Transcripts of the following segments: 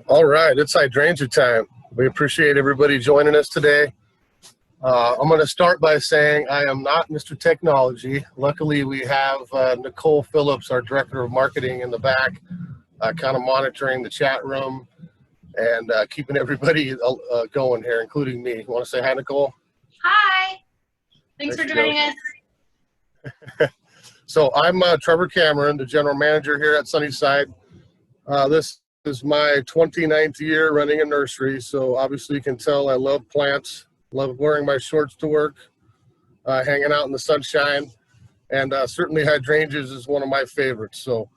All right, it's hydrangea time. We appreciate everybody joining us today. I'm going to start by saying I am not Mr. Technology. Luckily, we have Nicole Phillips, our Director of Marketing, in the back, kind of monitoring the chat room and keeping everybody going here, including me. You want to say hi, Nicole? Hi. Thanks for joining us. So I'm Trevor Cameron, the General Manager here at Sunnyside. This is my 29th year running a nursery, so obviously you can tell I love plants, love wearing my shorts to work, hanging out in the sunshine, and certainly hydrangeas is one of my favorites. So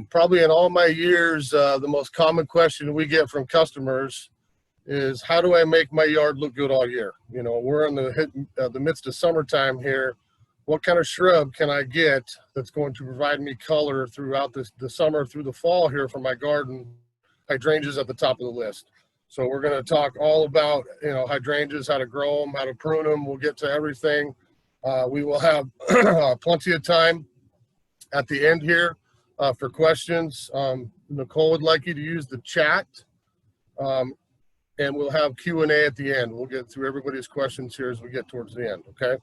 probably in all my years, the most common question we get from customers is, how do I make my yard look good all year? You know, we're in the midst of summertime here. What kind of shrub can I get that's going to provide me color throughout the summer through the fall here for my garden? Hydrangeas at the top of the list. So we're going to talk all about, hydrangeas, how to grow them, how to prune them. We'll get to everything. We will have plenty of time at the end here for questions. Nicole would like you to use the chat, and we'll have Q&A at the end. We'll get through everybody's questions here as we get towards the end, okay?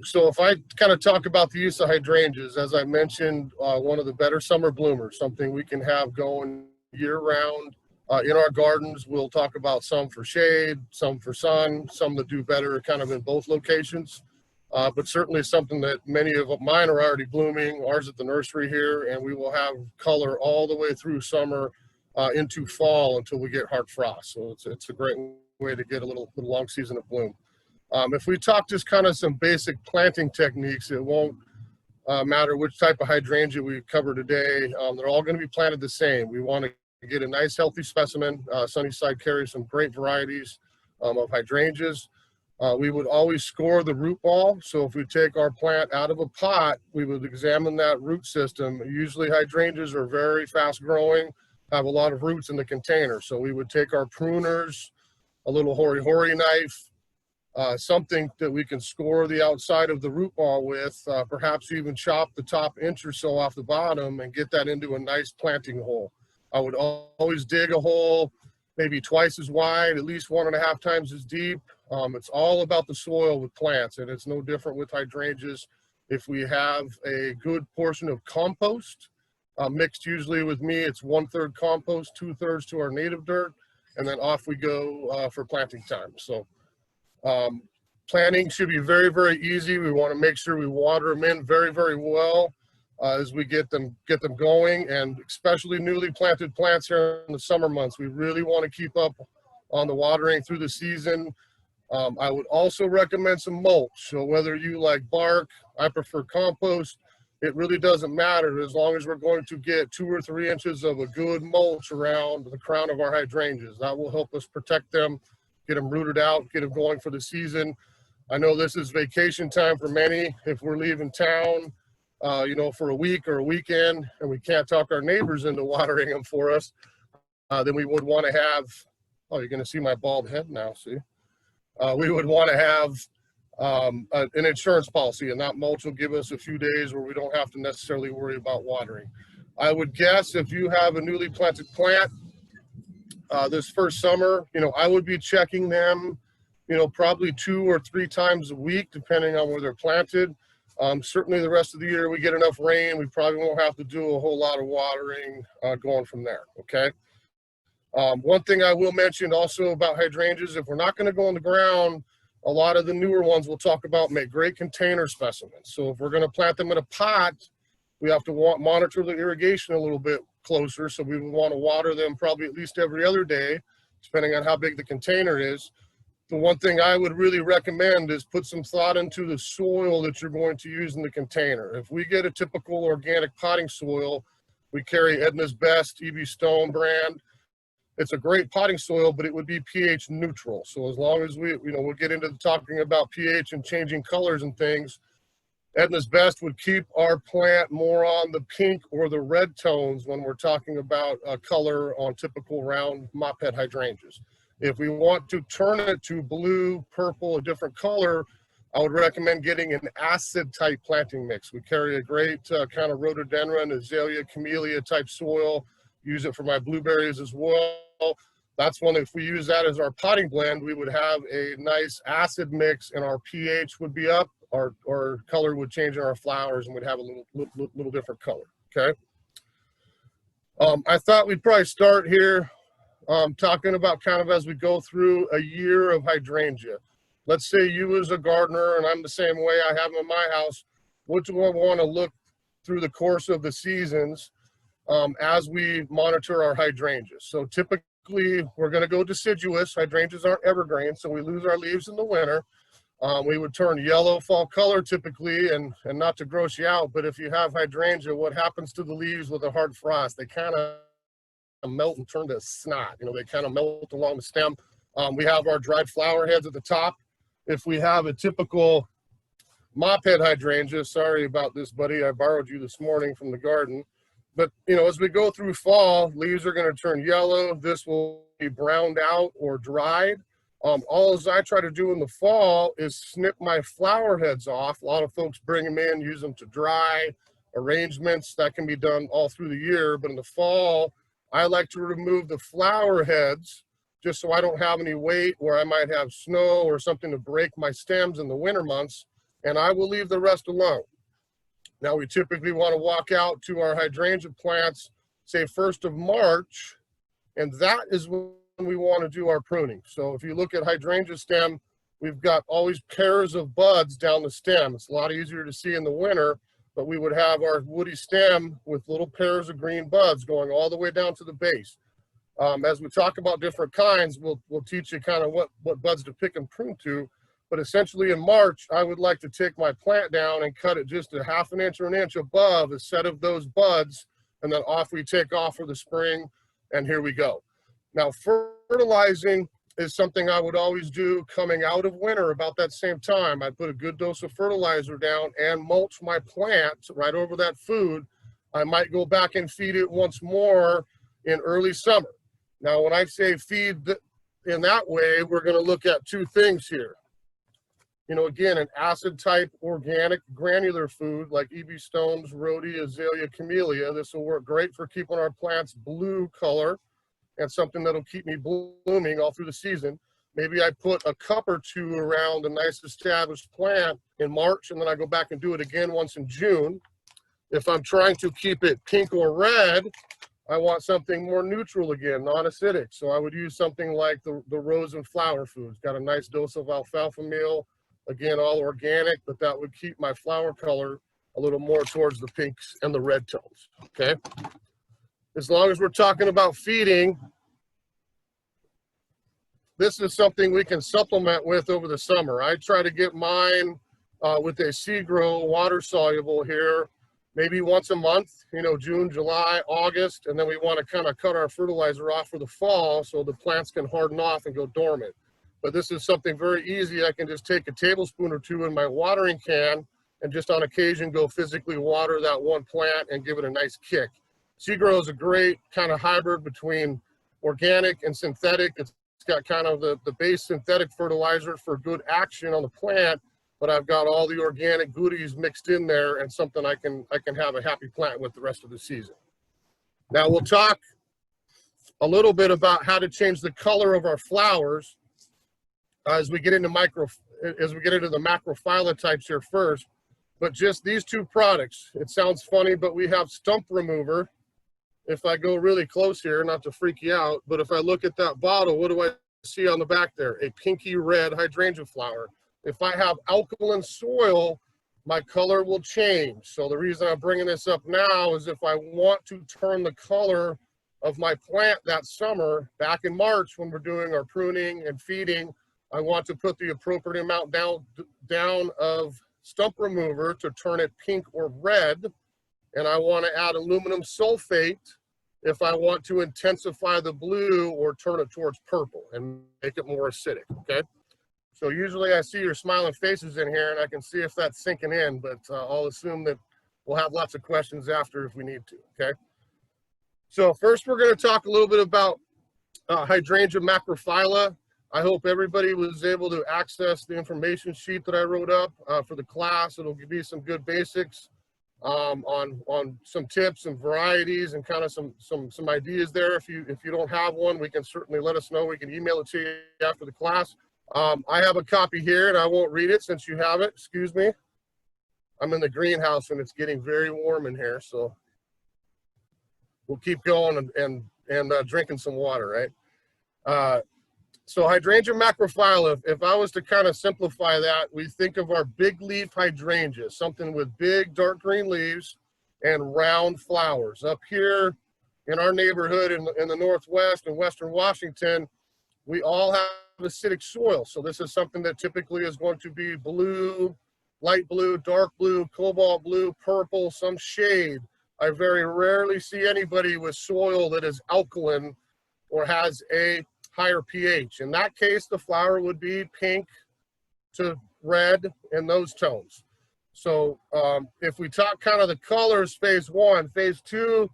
So if I kind of talk about the use of hydrangeas, as I mentioned, one of the better summer bloomers, something we can have going year-round in our gardens. We'll talk about some for shade, some for sun, some that do better kind of in both locations, but certainly something that many of mine are already blooming, ours at the nursery here, and we will have color all the way through summer into fall until we get hard frost. So it's a great way to get a little long season of bloom. If we talk just kind of some basic planting techniques, it won't matter which type of hydrangea we cover today. They're all going to be planted the same. We want to get a nice healthy specimen. Sunnyside carries some great varieties of hydrangeas. We would always score the root ball. So if we take our plant out of a pot, we would examine that root system. Usually hydrangeas are very fast growing, have a lot of roots in the container. So we would take our pruners, a little hori-hori knife, something that we can score the outside of the root ball with, perhaps even chop the top inch or so off the bottom and get that into a nice planting hole. I would always dig a hole maybe twice as wide, at least 1.5 times as deep. It's all about the soil with plants, and it's no different with hydrangeas. If we have a good portion of compost, mixed usually with me, it's 1/3 compost, 2/3 to our native dirt, and then off we go for planting time. So planting should be very, very easy. We want to make sure we water them in very, very well as we get them going, and especially newly planted plants here in the summer months. We really want to keep up on the watering through the season. I would also recommend some mulch. So whether you like bark, I prefer compost. It really doesn't matter as long as we're going to get 2 or 3 inches of a good mulch around the crown of our hydrangeas. That will help us protect them, get them rooted out, get them going for the season. I know this is vacation time for many. If we're leaving town, for a week or a weekend, and we can't talk our neighbors into watering them for us, then we would want to have, you're going to see my bald head now, see? We would want to have an insurance policy, and that mulch will give us a few days where we don't have to necessarily worry about watering. I would guess if you have a newly planted plant, this first summer, I would be checking them, probably 2 or 3 times a week, depending on where they're planted. Certainly the rest of the year we get enough rain, we probably won't have to do a whole lot of watering going from there, okay? One thing I will mention also about hydrangeas, if we're not going to go on the ground, a lot of the newer ones we'll talk about make great container specimens. So if we're going to plant them in a pot, we have to monitor the irrigation a little bit closer. So we would want to water them probably at least every other day, depending on how big the container is. The one thing I would really recommend is put some thought into the soil that you're going to use in the container. If we get a typical organic potting soil, we carry Edna's Best, E.B. Stone brand. It's a great potting soil, but it would be pH neutral. So as long as we'll get into talking about pH and changing colors and things, Edna's Best would keep our plant more on the pink or the red tones when we're talking about color on typical round mop head hydrangeas. If we want to turn it to blue, purple, a different color, I would recommend getting an acid type planting mix. We carry a great kind of rhododendron, azalea, camellia type soil use it for my blueberries as well. That's one, if we use that as our potting blend, we would have a nice acid mix and our pH would be up, our color would change in our flowers and we'd have a little different color, okay? I thought we'd probably start here talking about kind of as we go through a year of hydrangea. Let's say you as a gardener, and I'm the same way, I have them in my house, what do I want to look through the course of the seasons as we monitor our hydrangeas? So typically we're going to go deciduous. Hydrangeas aren't evergreen, so we lose our leaves in the winter. We would turn yellow fall color typically, and not to gross you out, but if you have hydrangea, what happens to the leaves with a hard frost? They kind of melt and turn to snot. You know, they kind of melt along the stem. We have our dried flower heads at the top. If we have a typical mop head hydrangea, sorry about this, buddy, I borrowed you this morning from the garden. But, you know, as we go through fall, leaves are going to turn yellow. This will be browned out or dried. All as I try to do in the fall is snip my flower heads off. A lot of folks bring them in, use them to dry arrangements. That can be done all through the year. But in the fall, I like to remove the flower heads just so I don't have any weight where I might have snow or something to break my stems in the winter months. And I will leave the rest alone. Now, we typically want to walk out to our hydrangea plants, say 1st of March, and that is when we want to do our pruning. So if you look at hydrangea stem, we've got always pairs of buds down the stem. It's a lot easier to see in the winter, but we would have our woody stem with little pairs of green buds going all the way down to the base. As we talk about different kinds, we'll teach you kind of what buds to pick and prune to. But essentially in March, I would like to take my plant down and cut it just a 1/2 inch or 1 inch above a set of those buds, and then off we take off for the spring, and here we go. Now, fertilizing is something I would always do coming out of winter about that same time. I put a good dose of fertilizer down and mulch my plant right over that food. I might go back and feed it once more in early summer. Now, when I say feed in that way, we're going to look at 2 things here. You know, again, an acid type organic granular food like EB stones, rhodie, azalea, camellia. This will work great for keeping our plants blue color and something that'll keep me blooming all through the season. Maybe I put a cup or 2 around a nice established plant in March, and then I go back and do it again once in June. If I'm trying to keep it pink or red, I want something more neutral again, non-acidic. So I would use something like the rose and flower foods. Got a nice dose of alfalfa meal, again, all organic, but that would keep my flower color a little more towards the pinks and the red tones, okay? As long as we're talking about feeding, this is something we can supplement with over the summer. I try to get mine with a seed grow water soluble here, maybe once a month, you know, June, July, August, and then we want to kind of cut our fertilizer off for the fall so the plants can harden off and go dormant. But this is something very easy. I can just take a tablespoon or 2 in my watering can and just on occasion go physically water that one plant and give it a nice kick. Seed grow is a great kind of hybrid between organic and synthetic. It's got kind of the base synthetic fertilizer for good action on the plant, but I've got all the organic goodies mixed in there and something I can have a happy plant with the rest of the season. Now we'll talk a little bit about how to change the color of our flowers as we get into the macrophylla types here first. But just these 2 products, it sounds funny, but we have stump remover. If I go really close here, not to freak you out, but if I look at that bottle, what do I see on the back there? A pinky red hydrangea flower. If I have alkaline soil, my color will change. So the reason I'm bringing this up now is if I want to turn the color of my plant that summer, back in March when we're doing our pruning and feeding, I want to put the appropriate amount down of stump remover to turn it pink or red. And I want to add aluminum sulfate if I want to intensify the blue or turn it towards purple and make it more acidic, okay? So usually I see your smiling faces in here and I can see if that's sinking in, but I'll assume that we'll have lots of questions after if we need to, okay? So first we're going to talk a little bit about hydrangea macrophylla. I hope everybody was able to access the information sheet that I wrote up for the class. It'll give you some good basics. on some tips and varieties and kind of some ideas there. If you don't have one, we can certainly let us know. We can email it to you after the class. I have a copy here, and I won't read it since you have it. Excuse me. I'm in the greenhouse, and it's getting very warm in here, so we'll keep going and drinking some water, right? So hydrangea macrophylla, if I was to kind of simplify that, we think of our big leaf hydrangea, something with big dark green leaves and round flowers. Up here in our neighborhood in the Northwest and Western Washington, we all have acidic soil. So this is something that typically is going to be blue, light blue, dark blue, cobalt blue, purple, some shade. I very rarely see anybody with soil that is alkaline or has a higher pH. In that case, the flower would be pink to red in those tones. So if we talk kind of the colors, phase one, phase two,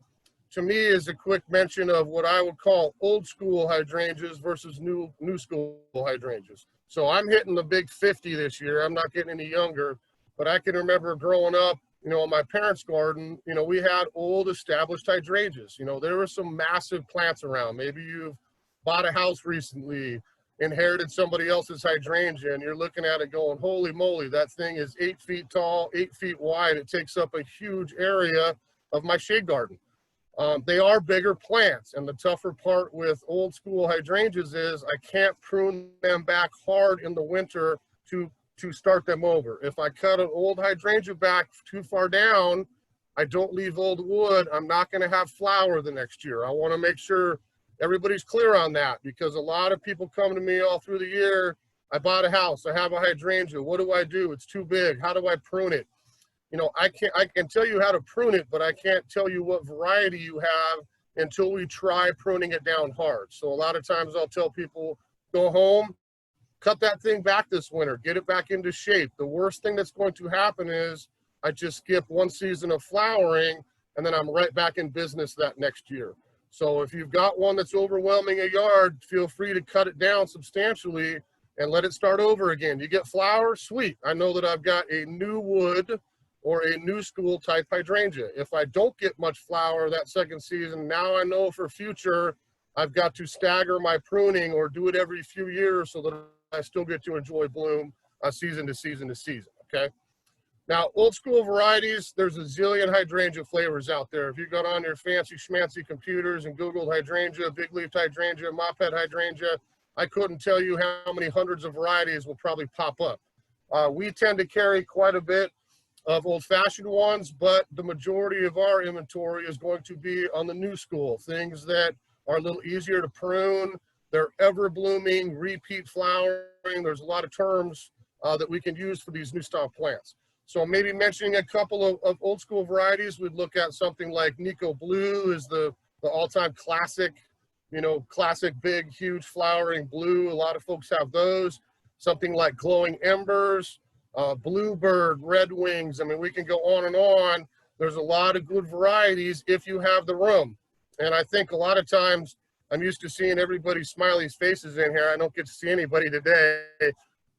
to me is a quick mention of what I would call old school hydrangeas versus new school hydrangeas. So I'm hitting the big 50 this year. I'm not getting any younger, but I can remember growing up, you know, in my parents' garden, you know, we had old established hydrangeas. You know, there were some massive plants around. Maybe you've bought a house recently, inherited somebody else's hydrangea, and you're looking at it going, holy moly, that thing is 8 feet tall, 8 feet wide. It takes up a huge area of my shade garden. They are bigger plants, and the tougher part with old school hydrangeas is I can't prune them back hard in the winter to start them over. If I cut an old hydrangea back too far down, I don't leave old wood, I'm not going to have flower the next year. I want to make sure everybody's clear on that, because a lot of people come to me all through the year. I bought a house, I have a hydrangea, what do I do? It's too big, how do I prune it? You know, I can tell you how to prune it, but I can't tell you what variety you have until we try pruning it down hard. So a lot of times I'll tell people, go home, cut that thing back this winter, get it back into shape. The worst thing that's going to happen is I just skip one season of flowering, and then I'm right back in business that next year. So if you've got one that's overwhelming a yard, feel free to cut it down substantially and let it start over again. You get flowers, sweet. I know that I've got a new wood or a new school type hydrangea. If I don't get much flower that second season, now I know for future I've got to stagger my pruning or do it every few years so that I still get to enjoy bloom season to season to season, okay? Now, old school varieties, there's a zillion hydrangea flavors out there. If you got on your fancy schmancy computers and Googled hydrangea, big leaf hydrangea, mophead hydrangea, I couldn't tell you how many hundreds of varieties will probably pop up. We tend to carry quite a bit of old-fashioned ones, but the majority of our inventory is going to be on the new school, things that are a little easier to prune. They're ever-blooming, repeat flowering. There's a lot of terms that we can use for these new style plants. So maybe mentioning a couple of old school varieties, we'd look at something like Nico Blue is the all-time classic, you know, classic big, huge flowering blue. A lot of folks have those. Something like Glowing Embers, Bluebird, Red Wings. I mean, we can go on and on. There's a lot of good varieties if you have the room. And I think a lot of times I'm used to seeing everybody's smiley faces in here. I don't get to see anybody today.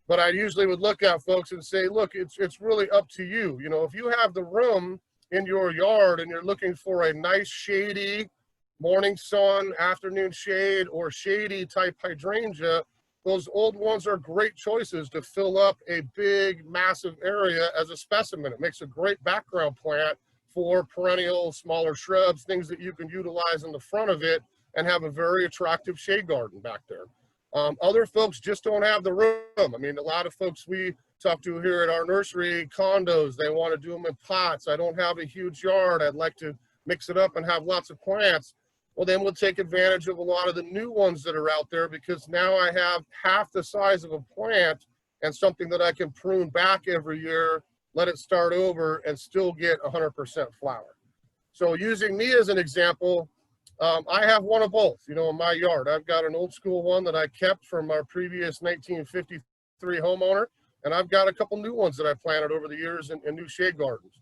But I usually would look at folks and say, look, it's really up to you. You know, if you have the room in your yard and you're looking for a nice shady morning sun, afternoon shade, or shady type hydrangea, those old ones are great choices to fill up a big, massive area as a specimen. It makes a great background plant for perennial, smaller shrubs, things that you can utilize in the front of it and have a very attractive shade garden back there. Other folks just don't have the room. I mean, a lot of folks we talk to here at our nursery, condos, they want to do them in pots. I don't have a huge yard. I'd like to mix it up and have lots of plants. Well, then we'll take advantage of a lot of the new ones that are out there, because now I have half the size of a plant and something that I can prune back every year, let it start over, and still get 100% flower. So using me as an example, I have one of both, you know, in my yard. I've got an old school one that I kept from our previous 1953 homeowner, and I've got a couple new ones that I planted over the years in new shade gardens.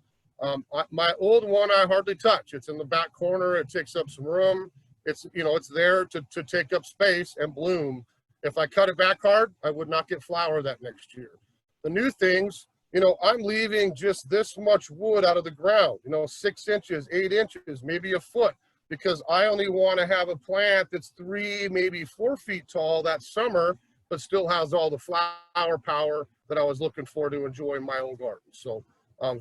My old one I hardly touch. It's in the back corner. It takes up some room. It's, you know, it's there to take up space and bloom. If I cut it back hard, I would not get flower that next year. The new things, you know, I'm leaving just this much wood out of the ground, you know, 6 inches, 8 inches, maybe a foot, because I only want to have a plant that's 3, maybe 4 feet tall that summer, but still has all the flower power that I was looking for to enjoy in my own garden. So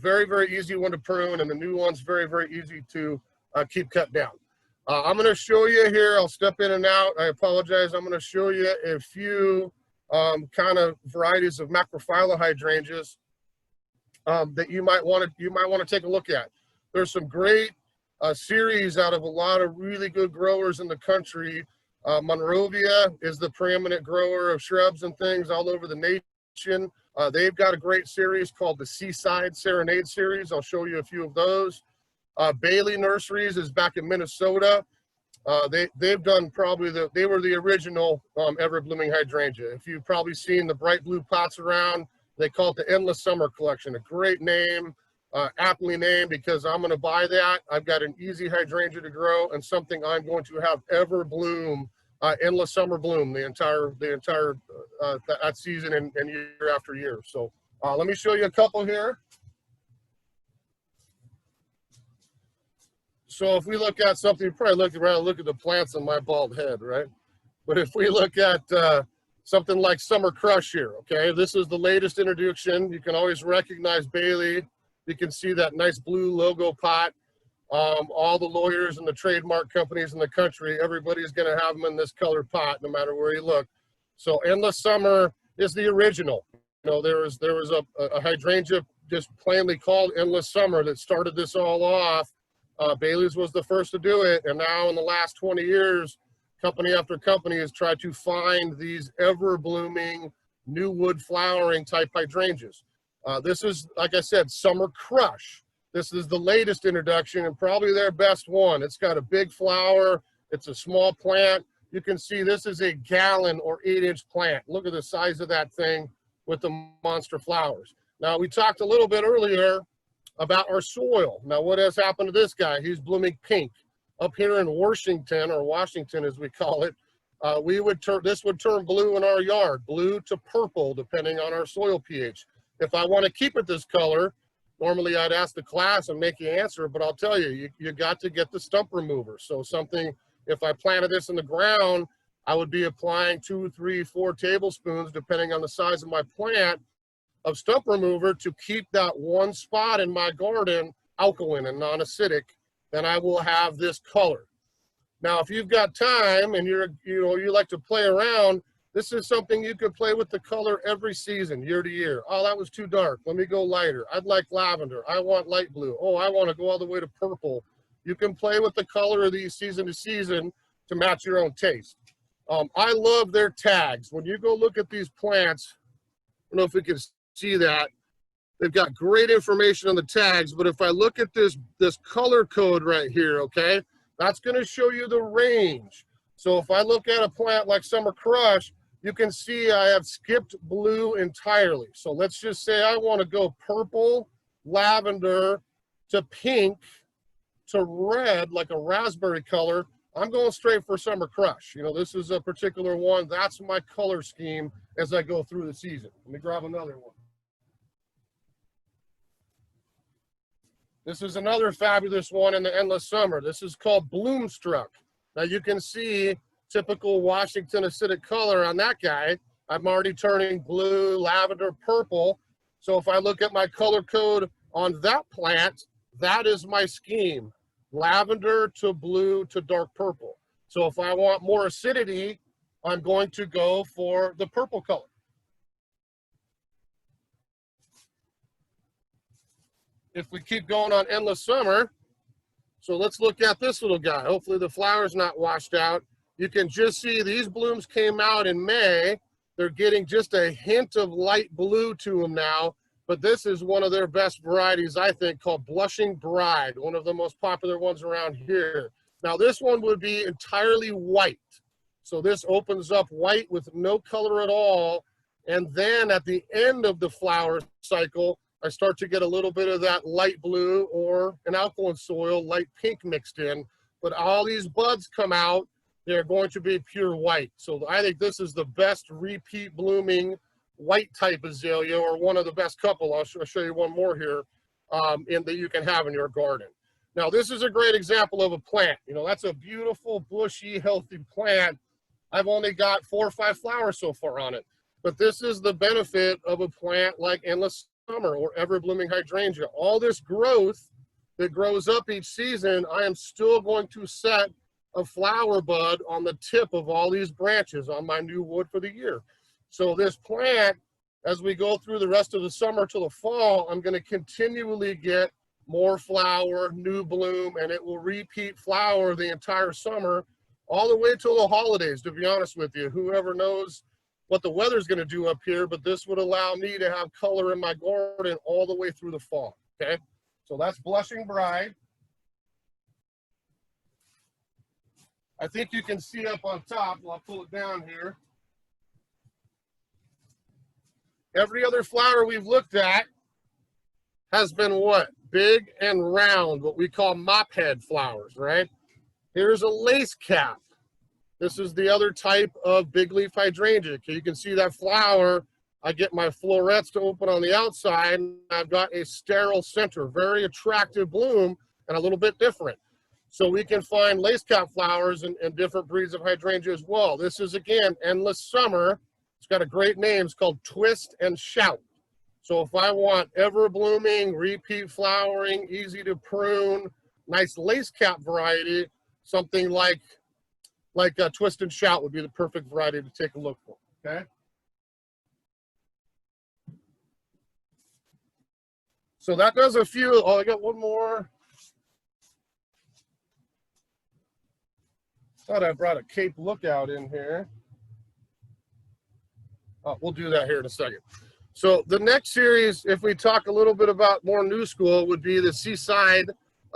very, very easy one to prune, and the new one's very, very easy to keep cut down. I'm going to show you here. I'll step in and out. I apologize. I'm going to show you a few kind of varieties of macrophylla hydrangeas that you might want to take a look at. There's some great series out of a lot of really good growers in the country. Monrovia is the preeminent grower of shrubs and things all over the nation. They've got a great series called the Seaside Serenade series. I'll show you a few of those. Bailey Nurseries is back in Minnesota. They've done probably they were the original ever blooming hydrangea. If you've probably seen the bright blue pots around, they call it the Endless Summer Collection. A great name, aptly named, because I'm going to buy that. I've got an easy hydrangea to grow and something I'm going to have ever bloom, endless summer bloom the entire that season and year after year. So let me show you a couple here. So if we look at something, you probably look around, look at the plants on my bald head, right? But if we look at something like Summer Crush here, okay? This is the latest introduction. You can always recognize Bailey. You can see that nice blue logo pot. All the lawyers and the trademark companies in the country, everybody's gonna have them in this colored pot, no matter where you look. So Endless Summer is the original. You know, there was a hydrangea just plainly called Endless Summer that started this all off. Bailey's was the first to do it, and now in the last 20 years, company after company has tried to find these ever-blooming, new wood flowering type hydrangeas. This is, like I said, Summer Crush. This is the latest introduction and probably their best one. It's got a big flower. It's a small plant. You can see this is a gallon or 8-inch plant. Look at the size of that thing with the monster flowers. Now, we talked a little bit earlier about our soil. Now, what has happened to this guy? He's blooming pink. Up here in Washington, or Washington as we call it, this would turn blue in our yard, blue to purple, depending on our soil pH. If I want to keep it this color, normally I'd ask the class and make you answer, but I'll tell you, you got to get the stump remover. So something, if I planted this in the ground, I would be applying 2, 3, 4 tablespoons, depending on the size of my plant, of stump remover to keep that one spot in my garden alkaline and non-acidic, then I will have this color. Now, if you've got time and you like to play around, this is something you could play with the color every season, year to year. Oh, that was too dark. Let me go lighter. I'd like lavender. I want light blue. Oh, I want to go all the way to purple. You can play with the color of these season to season to match your own taste. I love their tags. When you go look at these plants, I don't know if we can see that. They've got great information on the tags, but if I look at this color code right here, okay, that's going to show you the range. So if I look at a plant like Summer Crush, you can see I have skipped blue entirely. So let's just say I want to go purple, lavender to pink to red, like a raspberry color. I'm going straight for Summer Crush. You know, this is a particular one. That's my color scheme as I go through the season. Let me grab another one. This is another fabulous one in the Endless Summer. This is called Bloomstruck. Now you can see typical Washington acidic color on that guy. I'm already turning blue, lavender, purple. So if I look at my color code on that plant, that is my scheme. Lavender to blue to dark purple. So if I want more acidity, I'm going to go for the purple color. If we keep going on Endless Summer, so let's look at this little guy. Hopefully the flower's not washed out. You can just see these blooms came out in May. They're getting just a hint of light blue to them now, but this is one of their best varieties, I think, called Blushing Bride, one of the most popular ones around here. Now this one would be entirely white. So this opens up white with no color at all. And then at the end of the flower cycle, I start to get a little bit of that light blue or an alkaline soil, light pink mixed in. But all these buds come out, they're going to be pure white. So I think this is the best repeat blooming white type azalea, or one of the best couple. I'll show you one more here that you can have in your garden. Now, this is a great example of a plant. You know, that's a beautiful, bushy, healthy plant. I've only got 4 or 5 flowers so far on it. But this is the benefit of a plant like Endless Summer or Ever Blooming Hydrangea. All this growth that grows up each season, I am still going to set a flower bud on the tip of all these branches on my new wood for the year. So this plant, as we go through the rest of the summer till the fall, I'm going to continually get more flower, new bloom, and it will repeat flower the entire summer, all the way till the holidays, to be honest with you. Whoever knows what the weather's going to do up here, but this would allow me to have color in my garden all the way through the fall, okay? So that's Blushing Bride. I think you can see up on top, I'll pull it down here. Every other flower we've looked at has been what? Big and round, what we call mop head flowers, right? Here's a lace cap. This is the other type of big leaf hydrangea. You can see that flower. I get my florets to open on the outside. I've got a sterile center, very attractive bloom, and a little bit different. So we can find lace cap flowers in different breeds of hydrangea as well. This is, again, Endless Summer. It's got a great name. It's called Twist and Shout. So if I want ever blooming, repeat flowering, easy to prune, nice lace cap variety, something like Twist and Shout would be the perfect variety to take a look for, okay? So that does a few. Oh, I got one more. Thought I brought a Cape Lookout in here. Oh, we'll do that here in a second. So the next series, if we talk a little bit about more new school, would be the Seaside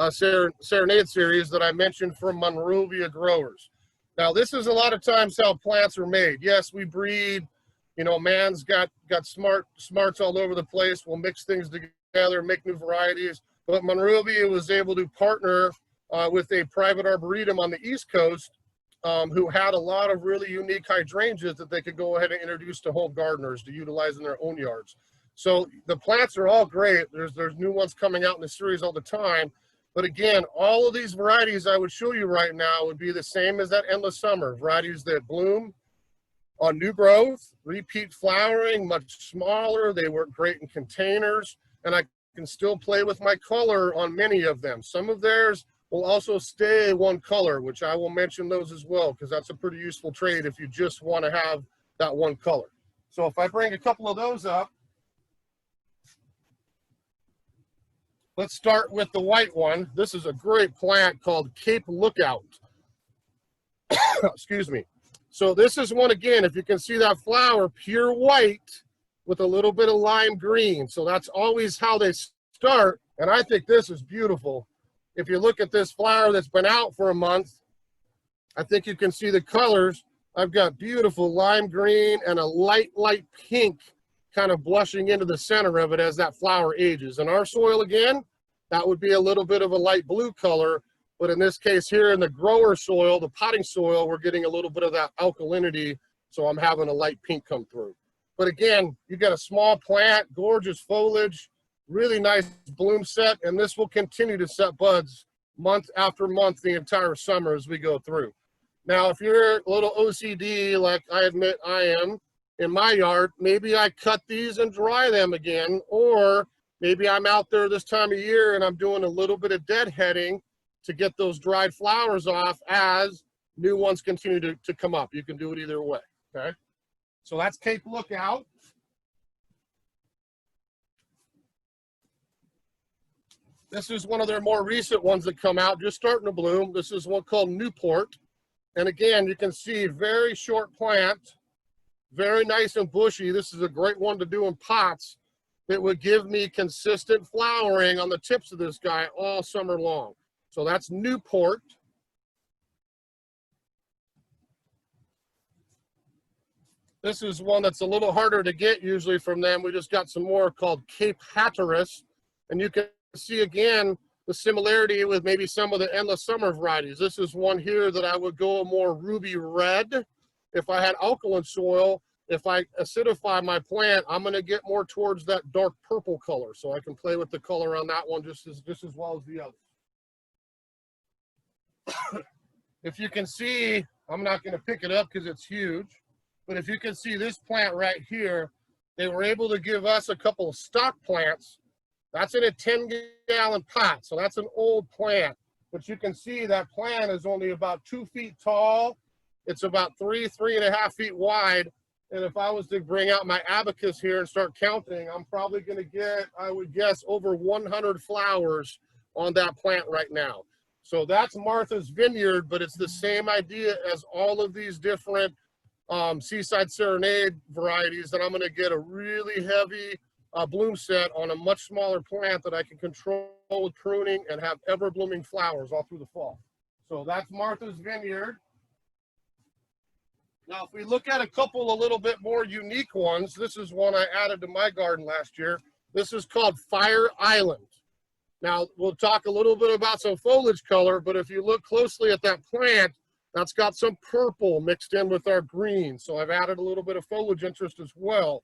Serenade series that I mentioned from Monrovia Growers. Now, this is a lot of times how plants are made. Yes, we breed. You know, man's got smarts all over the place. We'll mix things together, make new varieties. But Monrovia was able to partner with a private arboretum on the East Coast who had a lot of really unique hydrangeas that they could go ahead and introduce to home gardeners to utilize in their own yards. So the plants are all great. There's new ones coming out in the series all the time. But again, all of these varieties I would show you right now would be the same as that Endless Summer. Varieties that bloom on new growth, repeat flowering, much smaller. They work great in containers. And I can still play with my color on many of them. Some of theirs will also stay one color, which I will mention those as well, because that's a pretty useful trait if you just want to have that one color. So if I bring a couple of those up, let's start with the white one. This is a great plant called Cape Lookout. Excuse me. So this is one, again, if you can see that flower, pure white with a little bit of lime green. So that's always how they start. And I think this is beautiful. If you look at this flower that's been out for a month, I think you can see the colors. I've got beautiful lime green and a light pink kind of blushing into the center of it as that flower ages. In our soil, again, that would be a little bit of a light blue color. But in this case here in the grower soil, the potting soil, we're getting a little bit of that alkalinity. So I'm having a light pink come through. But again, you got a small plant, gorgeous foliage, really nice bloom set, and this will continue to set buds month after month the entire summer as we go through. Now, if you're a little OCD, like I admit I am, in my yard, maybe I cut these and dry them again, or maybe I'm out there this time of year and I'm doing a little bit of deadheading to get those dried flowers off as new ones continue to come up. You can do it either way, okay? So that's Cape Lookout. This is one of their more recent ones that come out, just starting to bloom. This is one called Newport. And again, you can see very short plant, very nice and bushy. This is a great one to do in pots that would give me consistent flowering on the tips of this guy all summer long. So that's Newport. This is one that's a little harder to get usually from them. We just got some more called Cape Hatteras. And you can see again the similarity with maybe some of the Endless Summer varieties. This is one here that I would go more ruby red if I had alkaline soil, if I acidify my plant, I'm going to get more towards that dark purple color. So I can play with the color on that one just as well as the other. If you can see, I'm not going to pick it up because it's huge, but if you can see this plant right here, they were able to give us a couple of stock plants. That's in a 10-gallon pot, so that's an old plant. But you can see that plant is only about 2 feet tall. It's about 3.5 feet wide. And if I was to bring out my abacus here and start counting, I'm probably going to get, I would guess, over 100 flowers on that plant right now. So that's Martha's Vineyard, but it's the same idea as all of these different Seaside Serenade varieties, that I'm going to get a really heavy bloom set on a much smaller plant that I can control with pruning and have ever blooming flowers all through the fall. So that's Martha's Vineyard. Now, if we look at a couple a little bit more unique ones, this is one I added to my garden last year. This is called Fire Island. Now, we'll talk a little bit about some foliage color, but if you look closely at that plant, that's got some purple mixed in with our green. So I've added a little bit of foliage interest as well.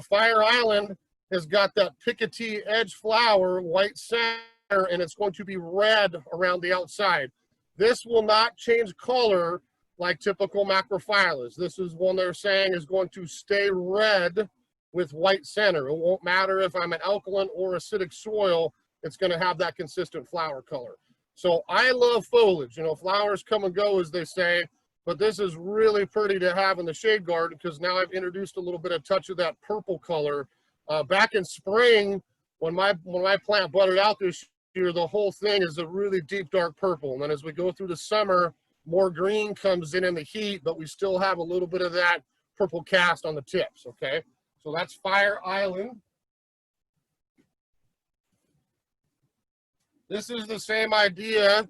Fire Island has got that pickety edge flower, white center, and it's going to be red around the outside. This will not change color like typical macrophyllus. This is one they're saying is going to stay red with white center. It won't matter if I'm an alkaline or acidic soil, it's going to have that consistent flower color. So I love foliage. You know, flowers come and go, as they say, but this is really pretty to have in the shade garden because now I've introduced a little bit of touch of that purple color. Back in spring, when my plant budded out this year, the whole thing is a really deep dark purple. And then as we go through the summer, more green comes in the heat, but we still have a little bit of that purple cast on the tips, okay? So that's Fire Island. This is the same idea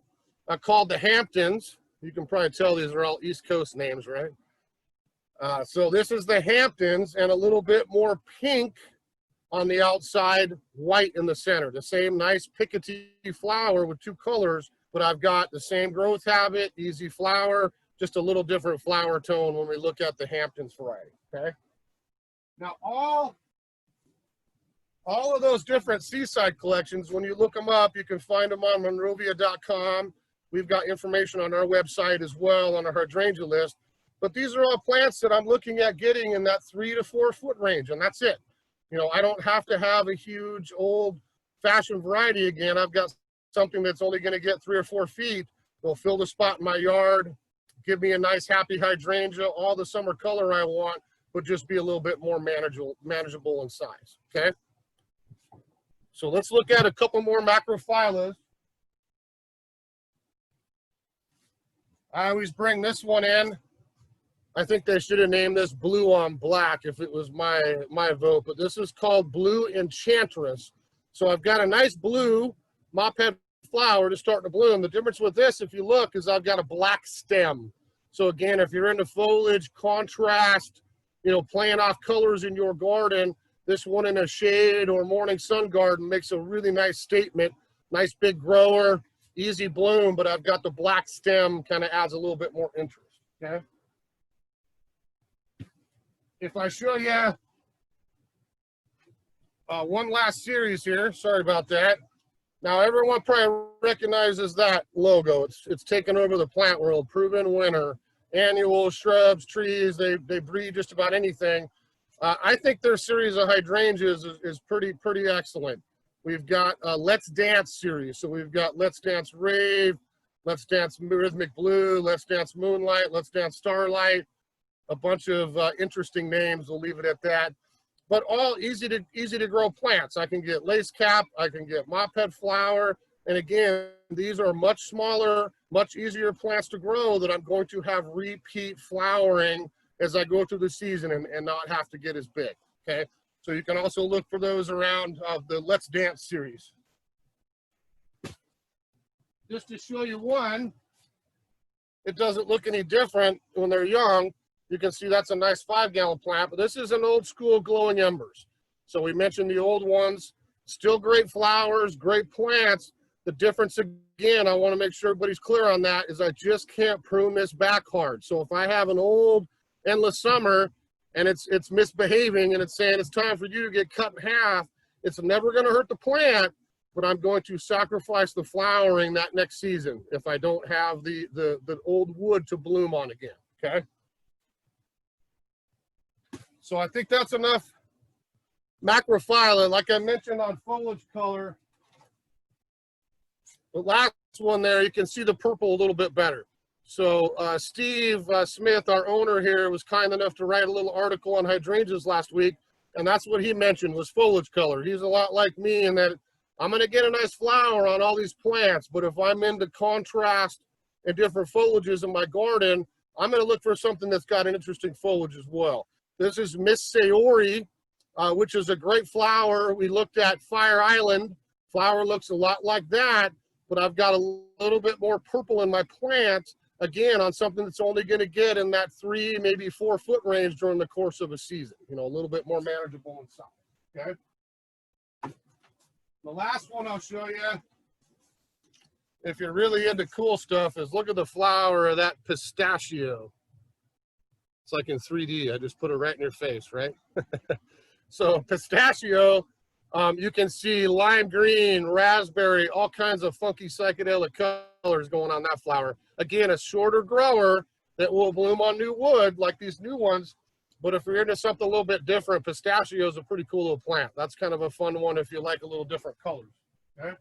called the Hamptons. You can probably tell these are all East Coast names, right? So this is the Hamptons and a little bit more pink on the outside, white in the center. The same nice pickety flower with two colors, but I've got the same growth habit, easy flower, just a little different flower tone when we look at the Hamptons variety, okay? Now, all of those different Seaside collections, when you look them up, you can find them on Monrovia.com. We've got information on our website as well on our hydrangea list. But these are all plants that I'm looking at getting in that 3 to 4 foot range, and that's it. You know, I don't have to have a huge old-fashioned variety again. I've got something that's only going to get 3 or 4 feet. They'll fill the spot in my yard, give me a nice happy hydrangea, all the summer color I want, but just be a little bit more manageable in size, okay? So let's look at a couple more macrophyllus. I always bring this one in. I think they should have named this Blue on Black if it was my vote, but this is called Blue Enchantress. So I've got a nice blue mophead flower to start to bloom. The difference with this, if you look, is I've got a black stem. So again, if you're into foliage, contrast, you know, playing off colors in your garden, this one in a shade or morning sun garden makes a really nice statement. Nice big grower, easy bloom, but I've got the black stem, kind of adds a little bit more interest, okay? If I show you one last series here, sorry about that. Now everyone probably recognizes that logo. It's taken over the plant world, Proven Winner. Annual shrubs, trees, they breed just about anything. I think their series of hydrangeas is pretty excellent. We've got a Let's Dance series. So we've got Let's Dance Rave, Let's Dance Rhythmic Blue, Let's Dance Moonlight, Let's Dance Starlight, a bunch of interesting names. We'll leave it at that. But all easy to grow plants. I can get lace cap, I can get mophead flower, and again, these are much smaller, much easier plants to grow that I'm going to have repeat flowering as I go through the season and not have to get as big, okay? So you can also look for those around the Let's Dance series. Just to show you one, it doesn't look any different when they're young. You can see that's a nice 5-gallon plant, but this is an old school glowing embers. So we mentioned the old ones, still great flowers, great plants. The difference, again, I want to make sure everybody's clear on that, is I just can't prune this back hard. So if I have an old endless summer and it's misbehaving and it's saying it's time for you to get cut in half, it's never going to hurt the plant, but I'm going to sacrifice the flowering that next season if I don't have the old wood to bloom on again, okay? So I think that's enough macrophylla. Like I mentioned on foliage color, the last one there, you can see the purple a little bit better. So Steve Smith, our owner here, was kind enough to write a little article on hydrangeas last week, and that's what he mentioned was foliage color. He's a lot like me in that I'm going to get a nice flower on all these plants, but if I'm into contrast and different foliages in my garden, I'm going to look for something that's got an interesting foliage as well. This is Miss Sayori, which is a great flower. We looked at Fire Island. Flower looks a lot like that, but I've got a little bit more purple in my plant, again, on something that's only going to get in that 3, maybe 4 foot range during the course of a season. You know, a little bit more manageable inside, okay? The last one I'll show you, if you're really into cool stuff, is look at the flower of that pistachio. It's like in 3D. I just put it right in your face, right? So pistachio, you can see lime green, raspberry, all kinds of funky psychedelic colors going on that flower. Again, a shorter grower that will bloom on new wood like these new ones. But if you're into something a little bit different, pistachio is a pretty cool little plant. That's kind of a fun one if you like a little different colors. Okay.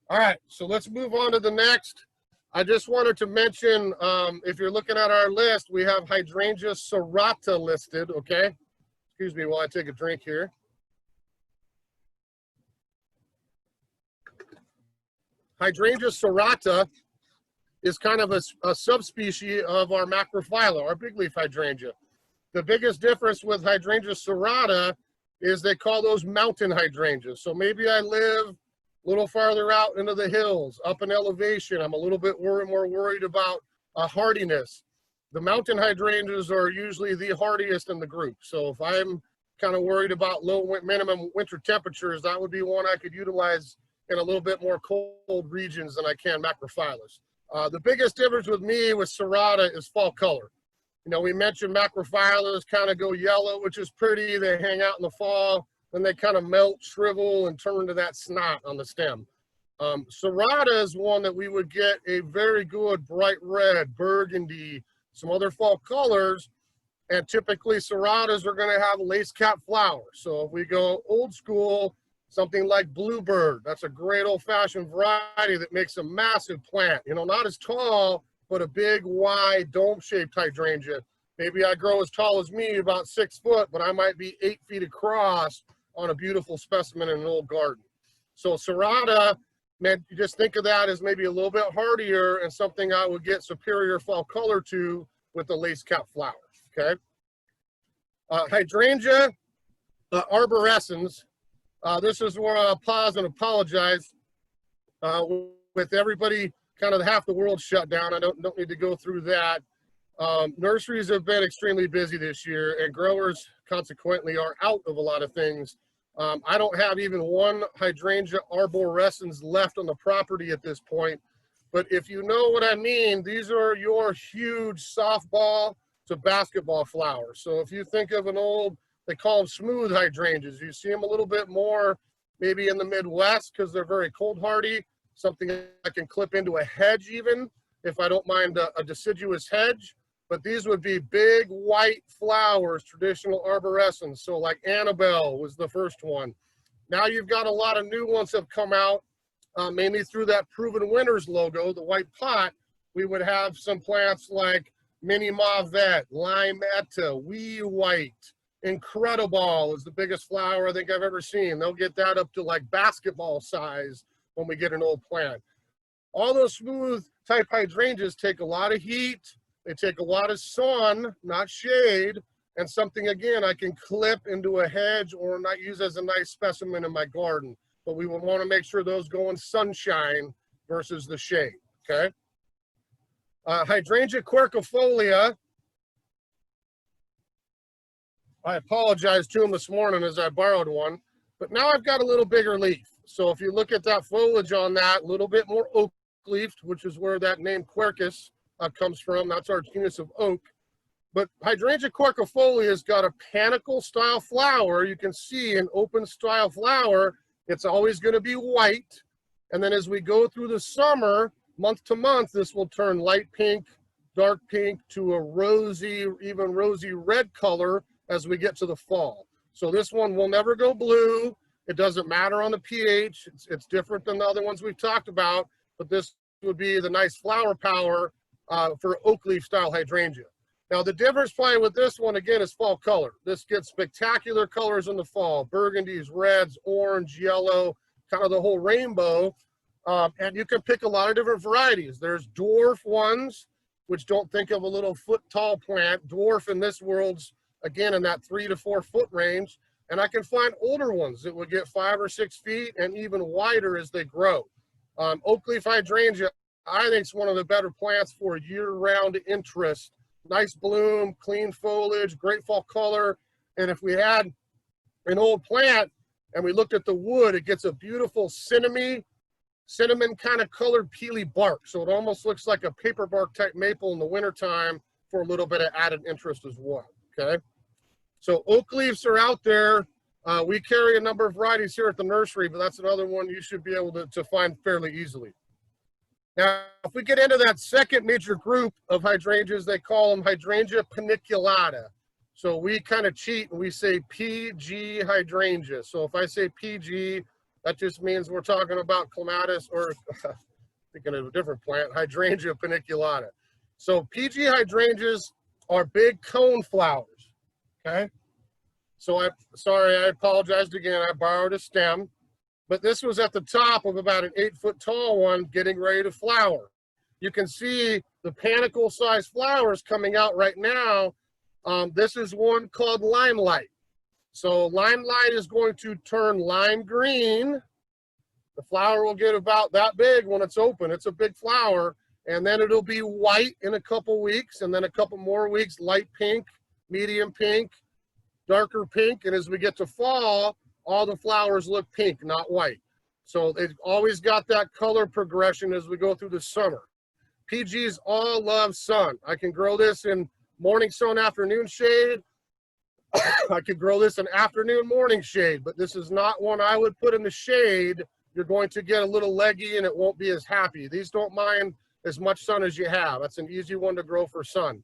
All right, so let's move on to the next. I just wanted to mention, if you're looking at our list, we have Hydrangea serrata listed, okay? Excuse me while I take a drink here. Hydrangea serrata is kind of a subspecies of our macrophylla, our big leaf hydrangea. The biggest difference with Hydrangea serrata is they call those mountain hydrangeas. So maybe I live a little farther out into the hills, up in elevation. I'm a little bit more worried about hardiness. The mountain hydrangeas are usually the hardiest in the group. So if I'm kind of worried about low minimum winter temperatures, that would be one I could utilize in a little bit more cold regions than I can macrophyllas. The biggest difference with me with serrata is fall color. You know, we mentioned macrophyllas kind of go yellow, which is pretty. They hang out in the fall, then they kind of melt, shrivel, and turn to that snot on the stem. Serrata is one that we would get a very good bright red, burgundy, some other fall colors, and typically serratas are going to have lace cap flowers. So if we go old school, something like Bluebird, that's a great old-fashioned variety that makes a massive plant. You know, not as tall, but a big, wide, dome-shaped hydrangea. Maybe I grow as tall as me, about 6 foot, but I might be 8 feet across on a beautiful specimen in an old garden. So serrata, man, you just think of that as maybe a little bit hardier and something I would get superior fall color to with the lace cap flowers, okay? Hydrangea arborescens. This is where I'll pause and apologize. With everybody, kind of half the world shut down, I don't need to go through that. Nurseries have been extremely busy this year, and growers consequently are out of a lot of things. I don't have even one hydrangea arborescens left on the property at this point, but if you know what I mean, these are your huge softball to basketball flowers. So if you think of an old, they call them smooth hydrangeas, you see them a little bit more maybe in the Midwest because they're very cold hardy, something I can clip into a hedge even if I don't mind a deciduous hedge. But these would be big white flowers, traditional arborescens. So like Annabelle was the first one. Now you've got a lot of new ones that have come out, mainly through that Proven Winners logo, the white pot. We would have some plants like Mini Mauvet, Limetta, Wee White, Incredible is the biggest flower I think I've ever seen. They'll get that up to like basketball size when we get an old plant. All those smooth type hydrangeas take a lot of heat. They take a lot of sun, not shade, and something, again, I can clip into a hedge or not use as a nice specimen in my garden. But we will want to make sure those go in sunshine versus the shade, okay? Hydrangea quercifolia. I apologize to him this morning as I borrowed one, but now I've got a little bigger leaf. So if you look at that foliage on that, a little bit more oak leafed, which is where that name quercus comes from. That's our genus of oak. But Hydrangea corkifolia has got a panicle style flower. You can see an open style flower. It's always going to be white. And then as we go through the summer, month to month, this will turn light pink, dark pink to a rosy, even rosy red color as we get to the fall. So this one will never go blue. It doesn't matter on the pH. It's different than the other ones we've talked about, but this would be the nice flower power for oak leaf style hydrangea. Now the difference probably with this one again is fall color. This gets spectacular colors in the fall: burgundies, reds, orange, yellow, kind of the whole rainbow. And you can pick a lot of different varieties. There's dwarf ones, which don't think of a little foot tall plant. Dwarf in this world's again in that 3 to 4 foot range. And I can find older ones that would get 5 or 6 feet and even wider as they grow. Oak leaf hydrangea, I think, is one of the better plants for year-round interest. Nice bloom, clean foliage, great fall color. And if we had an old plant and we looked at the wood, it gets a beautiful cinnamon kind of colored peely bark. So it almost looks like a paper bark type maple in the wintertime for a little bit of added interest as well, okay? So oak leaves are out there. We carry a number of varieties here at the nursery, but that's another one you should be able to find fairly easily. Now, if we get into that second major group of hydrangeas, they call them Hydrangea paniculata. So we kind of cheat and we say PG hydrangea. So if I say PG, that just means we're talking about clematis, or thinking of a different plant, Hydrangea paniculata. So PG hydrangeas are big cone flowers, okay? So I apologized again. I borrowed a stem. But this was at the top of about an 8 foot tall one getting ready to flower. You can see the panicle sized flowers coming out right now. This is one called Limelight. So Limelight is going to turn lime green. The flower will get about that big when it's open. It's a big flower. And then it'll be white in a couple weeks. And then a couple more weeks, light pink, medium pink, darker pink. And as we get to fall, all the flowers look pink, not white. So they've always got that color progression as we go through the summer. PGs all love sun. I can grow this in morning sun, afternoon shade. I could grow this in afternoon, morning shade, but this is not one I would put in the shade. You're going to get a little leggy and it won't be as happy. These don't mind as much sun as you have. That's an easy one to grow for sun.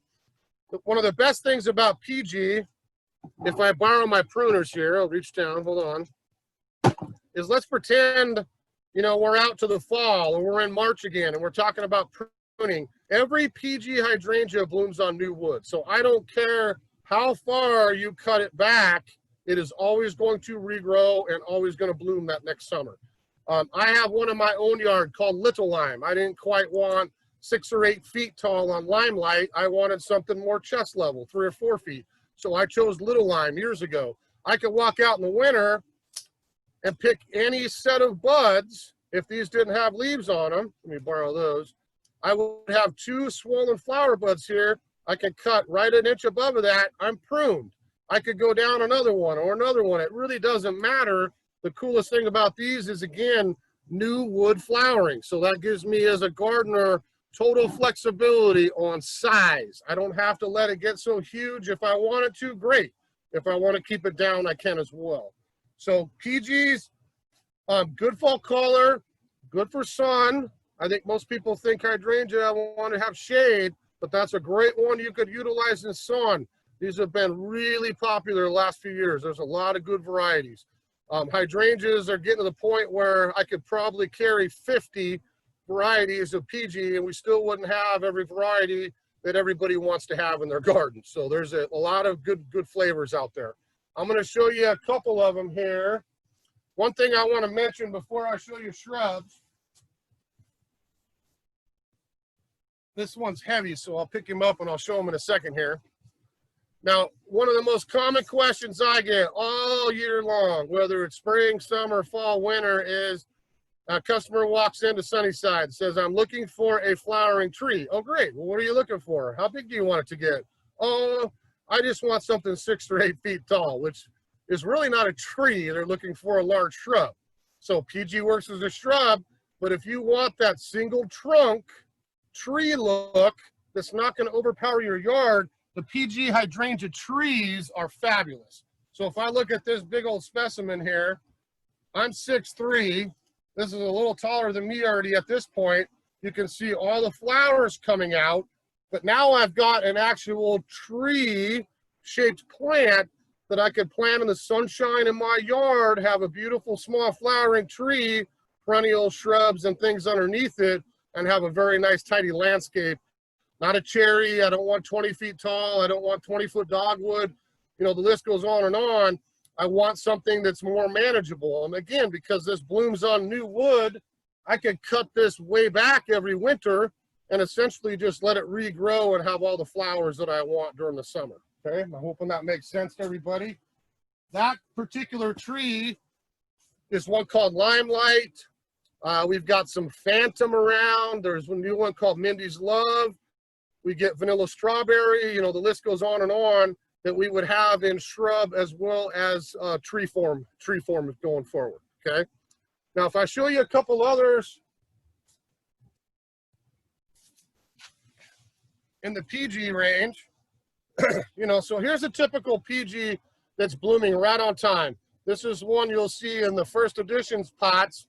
But one of the best things about PG, if I borrow my pruners here, I'll reach down, hold on, is let's pretend, you know, we're out to the fall or we're in March again and we're talking about pruning. Every PG hydrangea blooms on new wood. So I don't care how far you cut it back, it is always going to regrow and always going to bloom that next summer. I have one in my own yard called Little Lime. I didn't quite want 6 or 8 feet tall on Limelight. I wanted something more chest level, 3 or 4 feet. So I chose Little Lime years ago. I could walk out in the winter and pick any set of buds. If these didn't have leaves on them, let me borrow those. I would have 2 swollen flower buds here. I could cut right an inch above of that. I'm pruned. I could go down another one or another one. It really doesn't matter. The coolest thing about these is, again, new wood flowering. So that gives me as a gardener total flexibility on size. I don't have to let it get so huge. If I want it to, great. If I want to keep it down, I can as well. So PGs, good fall color, good for sun. I think most people think hydrangea want to have shade, but that's a great one you could utilize in sun. These have been really popular the last few years. There's a lot of good varieties. Hydrangeas are getting to the point where I could probably carry 50 varieties of PG and we still wouldn't have every variety that everybody wants to have in their garden. So there's a lot of good flavors out there. I'm going to show you a couple of them here. One thing I want to mention before I show you shrubs, this one's heavy, so I'll pick him up and I'll show him in a second here. Now, one of the most common questions I get all year long, whether it's spring, summer, fall, winter, is a customer walks into Sunnyside and says, I'm looking for a flowering tree. Oh, great. Well, what are you looking for? How big do you want it to get? Oh, I just want something 6 or 8 feet tall, which is really not a tree. They're looking for a large shrub. So PG works as a shrub, but if you want that single trunk tree look that's not going to overpower your yard, the PG hydrangea trees are fabulous. So if I look at this big old specimen here, I'm 6'3". This is a little taller than me already at this point. You can see all the flowers coming out, but now I've got an actual tree-shaped plant that I could plant in the sunshine in my yard, have a beautiful small flowering tree, perennial shrubs and things underneath it, and have a very nice tidy landscape. Not a cherry, I don't want 20 feet tall, I don't want 20-foot dogwood, you know, the list goes on and on. I want something that's more manageable. And again, because this blooms on new wood, I could cut this way back every winter and essentially just let it regrow and have all the flowers that I want during the summer. Okay, I'm hoping that makes sense to everybody. That particular tree is one called Limelight. We've got some Phantom around. There's a new one called Mindy's Love. We get Vanilla Strawberry. You know, the list goes on and on that we would have in shrub as well as tree form going forward. Okay. Now, if I show you a couple others in the PG range, you know, so here's a typical PG that's blooming right on time. This is one you'll see in the first editions pots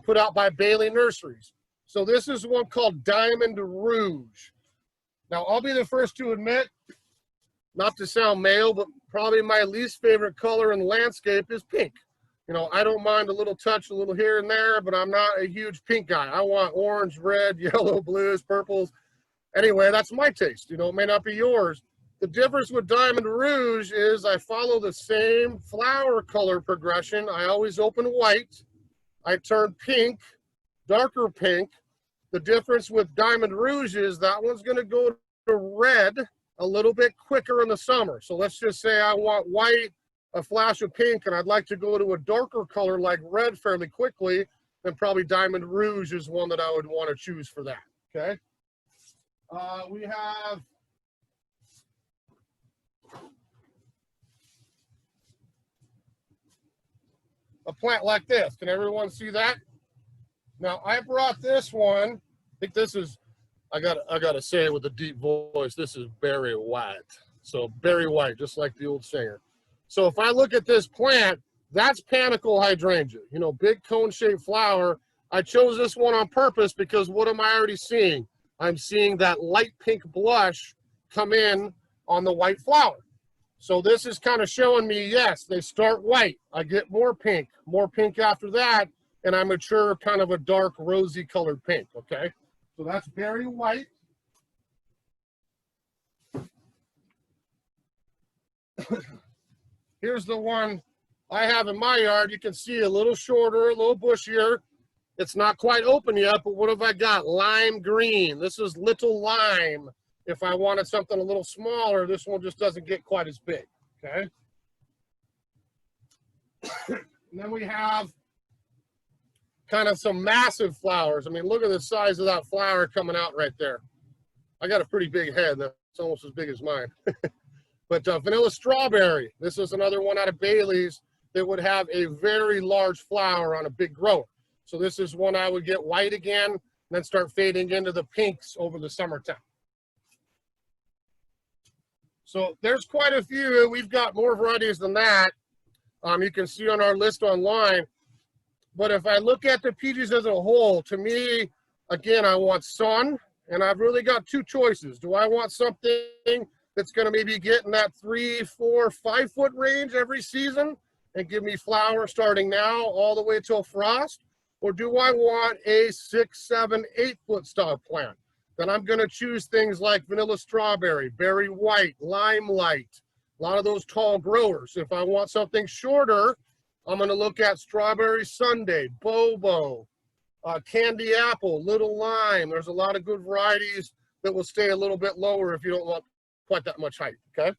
put out by Bailey Nurseries. So this is one called Diamond Rouge. Now, I'll be the first to admit, not to sound male, but probably my least favorite color in the landscape is pink. You know, I don't mind a little touch, a little here and there, but I'm not a huge pink guy. I want orange, red, yellow, blues, purples. Anyway, that's my taste. You know, it may not be yours. The difference with Diamond Rouge is I follow the same flower color progression. I always open white. I turn pink, darker pink. The difference with Diamond Rouge is that one's going to go to red a little bit quicker in the summer. So let's just say I want white, a flash of pink, and I'd like to go to a darker color like red fairly quickly, then probably Diamond Rouge is one that I would want to choose for that. Okay. We have a plant like this. Can everyone see that? Now I brought this one. I think this is, I gotta say it with a deep voice, this is berry white. So berry white, just like the old singer. So if I look at this plant, that's panicle hydrangea, you know, big cone-shaped flower. I chose this one on purpose because what am I already seeing? I'm seeing that light pink blush come in on the white flower. So this is kind of showing me, yes, they start white. I get more pink after that, and I mature kind of a dark rosy colored pink, okay? So that's berry white. Here's the one I have in my yard. You can see a little shorter, a little bushier. It's not quite open yet, but what have I got? Lime green. This is Little Lime. If I wanted something a little smaller, this one just doesn't get quite as big, okay? And then we have kind of some massive flowers. I mean, look at the size of that flower coming out right there. I got a pretty big head. That's almost as big as mine. But Vanilla Strawberry. This is another one out of Bailey's that would have a very large flower on a big grower. So this is one I would get white again, and then start fading into the pinks over the summertime. So there's quite a few. We've got more varieties than that. You can see on our list online. But if I look at the PGs as a whole, to me, again, I want sun, and I've really got two choices. Do I want something that's going to maybe get in that 3, 4, 5 foot range every season and give me flowers starting now all the way till frost? Or do I want a 6, 7, 8 foot style plant? Then I'm going to choose things like Vanilla Strawberry, Berry White, Limelight, a lot of those tall growers. If I want something shorter, I'm going to look at Strawberry Sundae, Bobo, Candy Apple, Little Lime. There's a lot of good varieties that will stay a little bit lower if you don't want quite that much height, okay?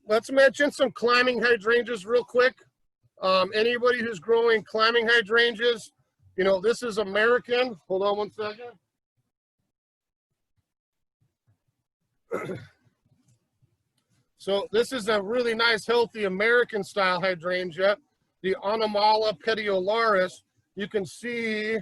Let's mention some climbing hydrangeas real quick. Anybody who's growing climbing hydrangeas, you know, this is American. Hold on one second. So this is a really nice, healthy American style hydrangea, the Anamala petiolaris. You can see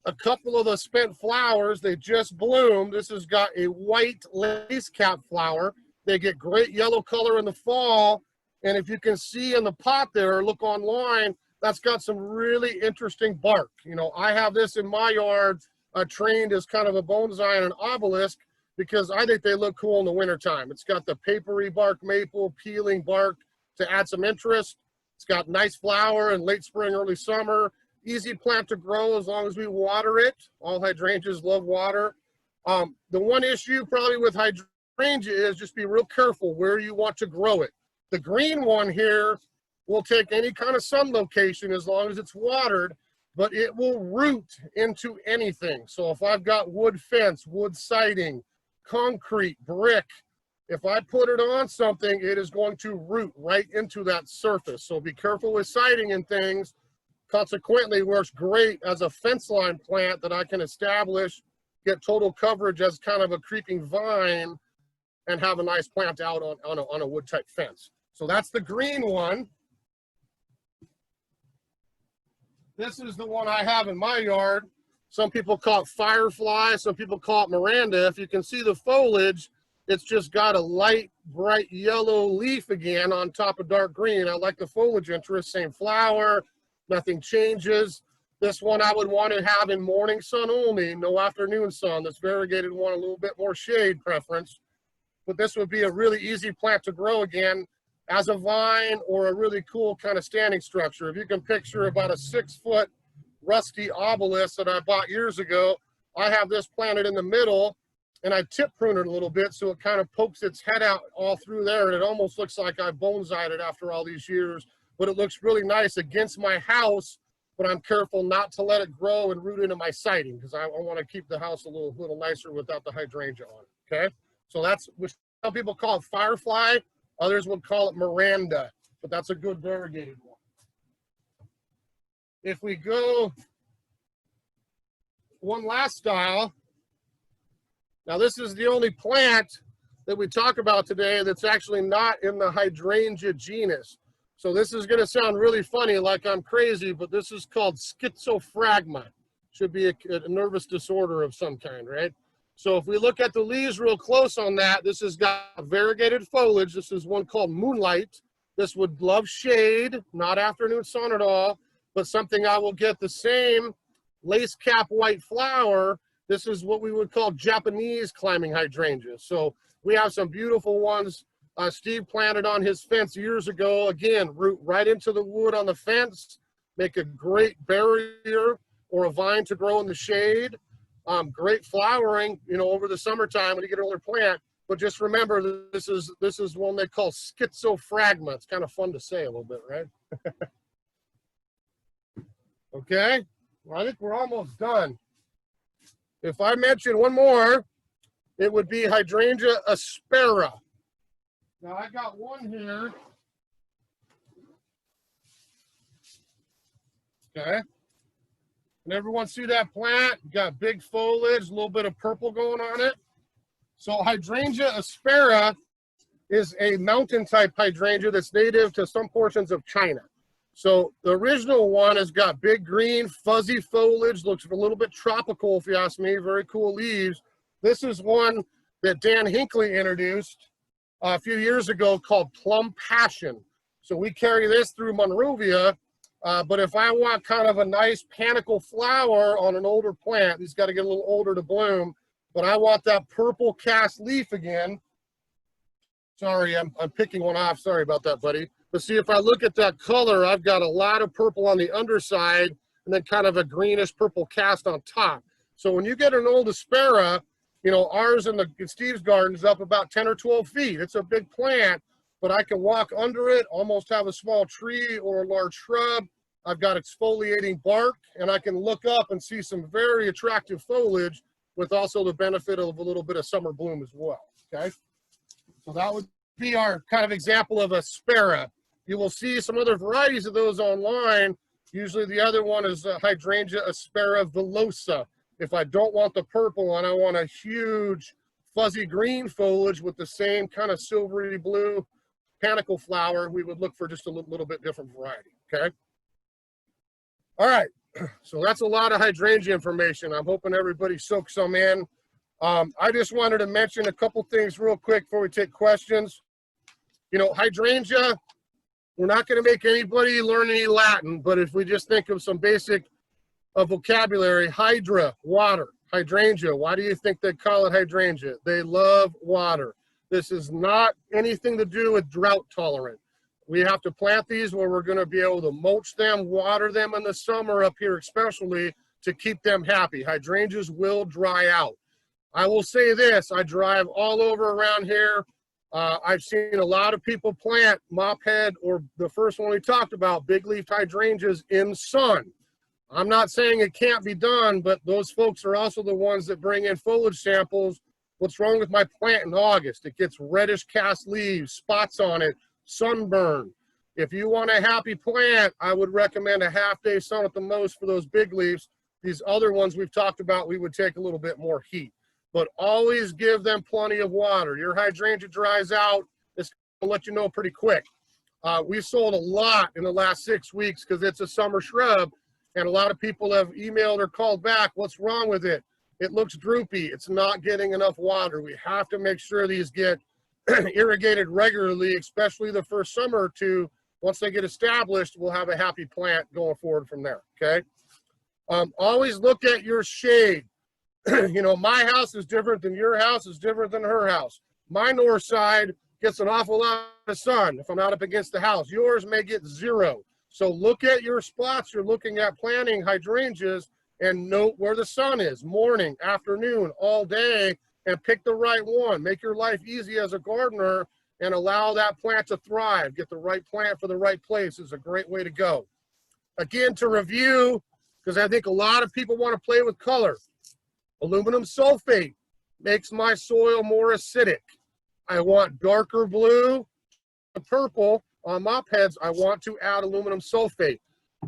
a couple of the spent flowers, they just bloomed. This has got a white lace cap flower. They get great yellow color in the fall. And if you can see in the pot there, or look online, that's got some really interesting bark. You know, I have this in my yard trained as kind of a bonsai and an obelisk because I think they look cool in the wintertime. It's got the papery bark maple, peeling bark to add some interest. It's got nice flower in late spring, early summer. Easy plant to grow as long as we water it. All hydrangeas love water. The one issue probably with hydrangea is just be real careful where you want to grow it. The green one here will take any kind of sun location as long as it's watered, but it will root into anything. So if I've got wood fence, wood siding, concrete, brick, if I put it on something, it is going to root right into that surface. So be careful with siding and things. Consequently, works great as a fence line plant that I can establish, get total coverage as kind of a creeping vine, and have a nice plant out on a wood type fence. So that's the green one. This is the one I have in my yard. Some people call it firefly, some people call it Miranda. If you can see the foliage, it's just got a light, bright yellow leaf again on top of dark green. I like the foliage interest, same flower, nothing changes. This one I would want to have in morning sun only, no afternoon sun. This variegated one, a little bit more shade preference. But this would be a really easy plant to grow again as a vine or a really cool kind of standing structure. If you can picture about a 6-foot rusty obelisk that I bought years ago, I have this planted in the middle and I tip prune it a little bit so it kind of pokes its head out all through there, and it almost looks like I bonsai'd it after all these years, but it looks really nice against my house, but I'm careful not to let it grow and root into my siding because I want to keep the house a little nicer without the hydrangea on it, okay? So that's, which some people call it firefly, others would call it Miranda, but that's a good variegated one. If we go one last style, now this is the only plant that we talk about today that's actually not in the hydrangea genus. So this is going to sound really funny, like I'm crazy, but this is called schizophragma. Should be a nervous disorder of some kind, right? So if we look at the leaves real close on that, this has got variegated foliage. This is one called Moonlight. This would love shade, not afternoon sun at all, but something I will get the same lace cap white flower. This is what we would call Japanese climbing hydrangea. So we have some beautiful ones. Steve planted on his fence years ago. Again, root right into the wood on the fence, make a great barrier or a vine to grow in the shade. Great flowering, you know, over the summertime when you get an older plant. But just remember, this is one they call schizophragma. It's kind of fun to say a little bit, right? Okay, well, I think we're almost done. If I mention one more, it would be Hydrangea aspera. Now I got one here. Okay. And everyone see that plant? Got big foliage, a little bit of purple going on it. So Hydrangea aspera is a mountain type hydrangea that's native to some portions of China. So the original one has got big green fuzzy foliage, looks a little bit tropical if you ask me, very cool leaves. This is one that Dan Hinckley introduced a few years ago called Plum Passion. So we carry this through Monrovia, but if I want kind of a nice panicle flower on an older plant, he's got to get a little older to bloom, but I want that purple cast leaf again. Sorry, I'm picking one off. Sorry about that, buddy. But see, if I look at that color, I've got a lot of purple on the underside and then kind of a greenish purple cast on top. So when you get an old aspera, you know, ours in Steve's garden is up about 10 or 12 feet. It's a big plant, but I can walk under it, almost have a small tree or a large shrub. I've got exfoliating bark, and I can look up and see some very attractive foliage with also the benefit of a little bit of summer bloom as well, okay? So that would be our kind of example of aspera. You will see some other varieties of those online. Usually the other one is Hydrangea aspera villosa. If I don't want the purple and I want a huge fuzzy green foliage with the same kind of silvery blue panicle flower, we would look for just a little bit different variety, okay? All right, So that's a lot of hydrangea information. I'm hoping everybody soaks some in. I just wanted to mention a couple things real quick before we take questions. You know, hydrangea, we're not going to make anybody learn any Latin, but if we just think of some basic vocabulary, hydra, water, hydrangea, why do you think they call it hydrangea? They love water. This is not anything to do with drought tolerant. We have to plant these where we're going to be able to mulch them, water them in the summer up here especially to keep them happy. Hydrangeas will dry out. I will say this, I drive all over around here. I've seen a lot of people plant mophead or the first one we talked about, big leaf hydrangeas in sun. I'm not saying it can't be done, but those folks are also the ones that bring in foliage samples. What's wrong with my plant in August? It gets reddish cast leaves, spots on it, sunburn. If you want a happy plant, I would recommend a half-day sun at the most for those big leaves. These other ones we've talked about, we would take a little bit more heat. But always give them plenty of water. Your hydrangea dries out, it's gonna let you know pretty quick. We sold a lot in the last 6 weeks because it's a summer shrub, and a lot of people have emailed or called back, what's wrong with it? It looks droopy, it's not getting enough water. We have to make sure these get irrigated regularly, especially the first summer or two. Once they get established, we'll have a happy plant going forward from there, okay? Always look at your shade. You know, my house is different than your house, is different than her house. My north side gets an awful lot of sun if I'm out up against the house. Yours may get 0. So look at your spots you're looking at planting hydrangeas and note where the sun is, morning, afternoon, all day, and pick the right one. Make your life easy as a gardener and allow that plant to thrive. Get the right plant for the right place is a great way to go. Again, to review, because I think a lot of people want to play with color. Aluminum sulfate makes my soil more acidic. I want darker blue, purple on mop heads. I want to add aluminum sulfate.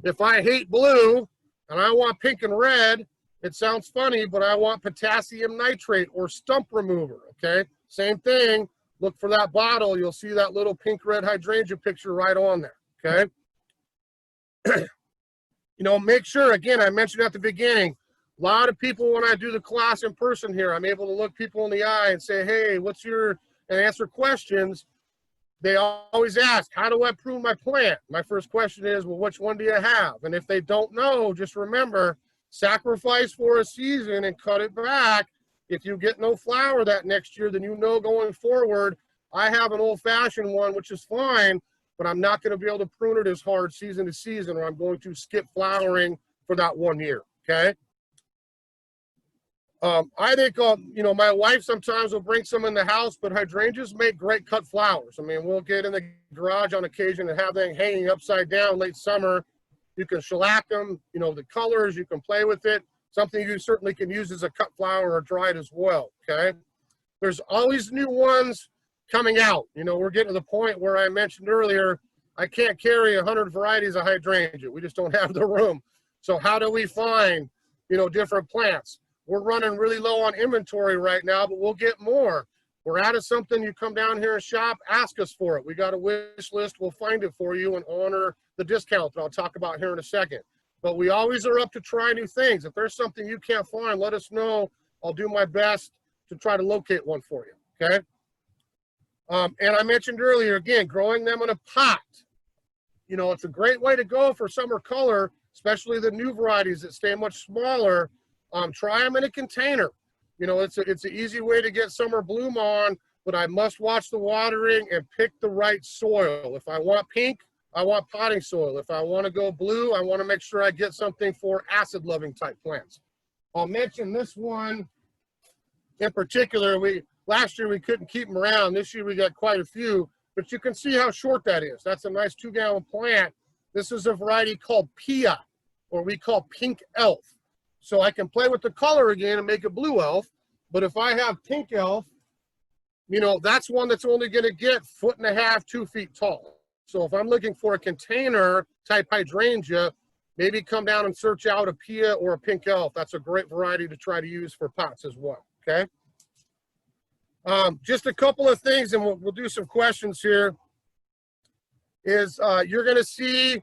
If I hate blue and I want pink and red, it sounds funny, but I want potassium nitrate or stump remover, okay? Same thing, look for that bottle. You'll see that little pink-red hydrangea picture right on there, okay? You know, make sure, again, I mentioned at the beginning, a lot of people, when I do the class in person here, I'm able to look people in the eye and say, hey, what's your, and answer questions. They always ask, how do I prune my plant? My first question is, well, which one do you have? And if they don't know, just remember, sacrifice for a season and cut it back. If you get no flower that next year, then you know going forward, I have an old-fashioned one, which is fine, but I'm not going to be able to prune it as hard season to season, or I'm going to skip flowering for that 1 year, okay? I think, you know, my wife sometimes will bring some in the house, but hydrangeas make great cut flowers. I mean, we'll get in the garage on occasion and have them hanging upside down late summer. You can shellac them, you know, the colors, you can play with it. Something you certainly can use as a cut flower or dried as well, okay? There's always new ones coming out. You know, we're getting to the point where I mentioned earlier, I can't carry 100 varieties of hydrangea. We just don't have the room. So how do we find, you know, different plants? We're running really low on inventory right now, but we'll get more. We're out of something, you come down here and shop, ask us for it. We got a wish list, we'll find it for you and honor the discount that I'll talk about here in a second. But we always are up to try new things. If there's something you can't find, let us know. I'll do my best to try to locate one for you, okay? And I mentioned earlier, again, growing them in a pot. You know, it's a great way to go for summer color, especially the new varieties that stay much smaller. Try them in a container. You know, it's an easy way to get summer bloom on, but I must watch the watering and pick the right soil. If I want pink, I want potting soil. If I want to go blue, I want to make sure I get something for acid-loving type plants. I'll mention this one in particular. Last year we couldn't keep them around. This year we got quite a few, but you can see how short that is. That's a nice 2-gallon plant. This is a variety called Pia, or we call pink elf. So I can play with the color again and make a blue elf. But if I have pink elf, you know, that's one that's only going to get 1.5 feet, 2 feet tall. So if I'm looking for a container type hydrangea, maybe come down and search out a Pia or a pink elf. That's a great variety to try to use for pots as well, okay? Just a couple of things, and we'll do some questions here, is you're going to see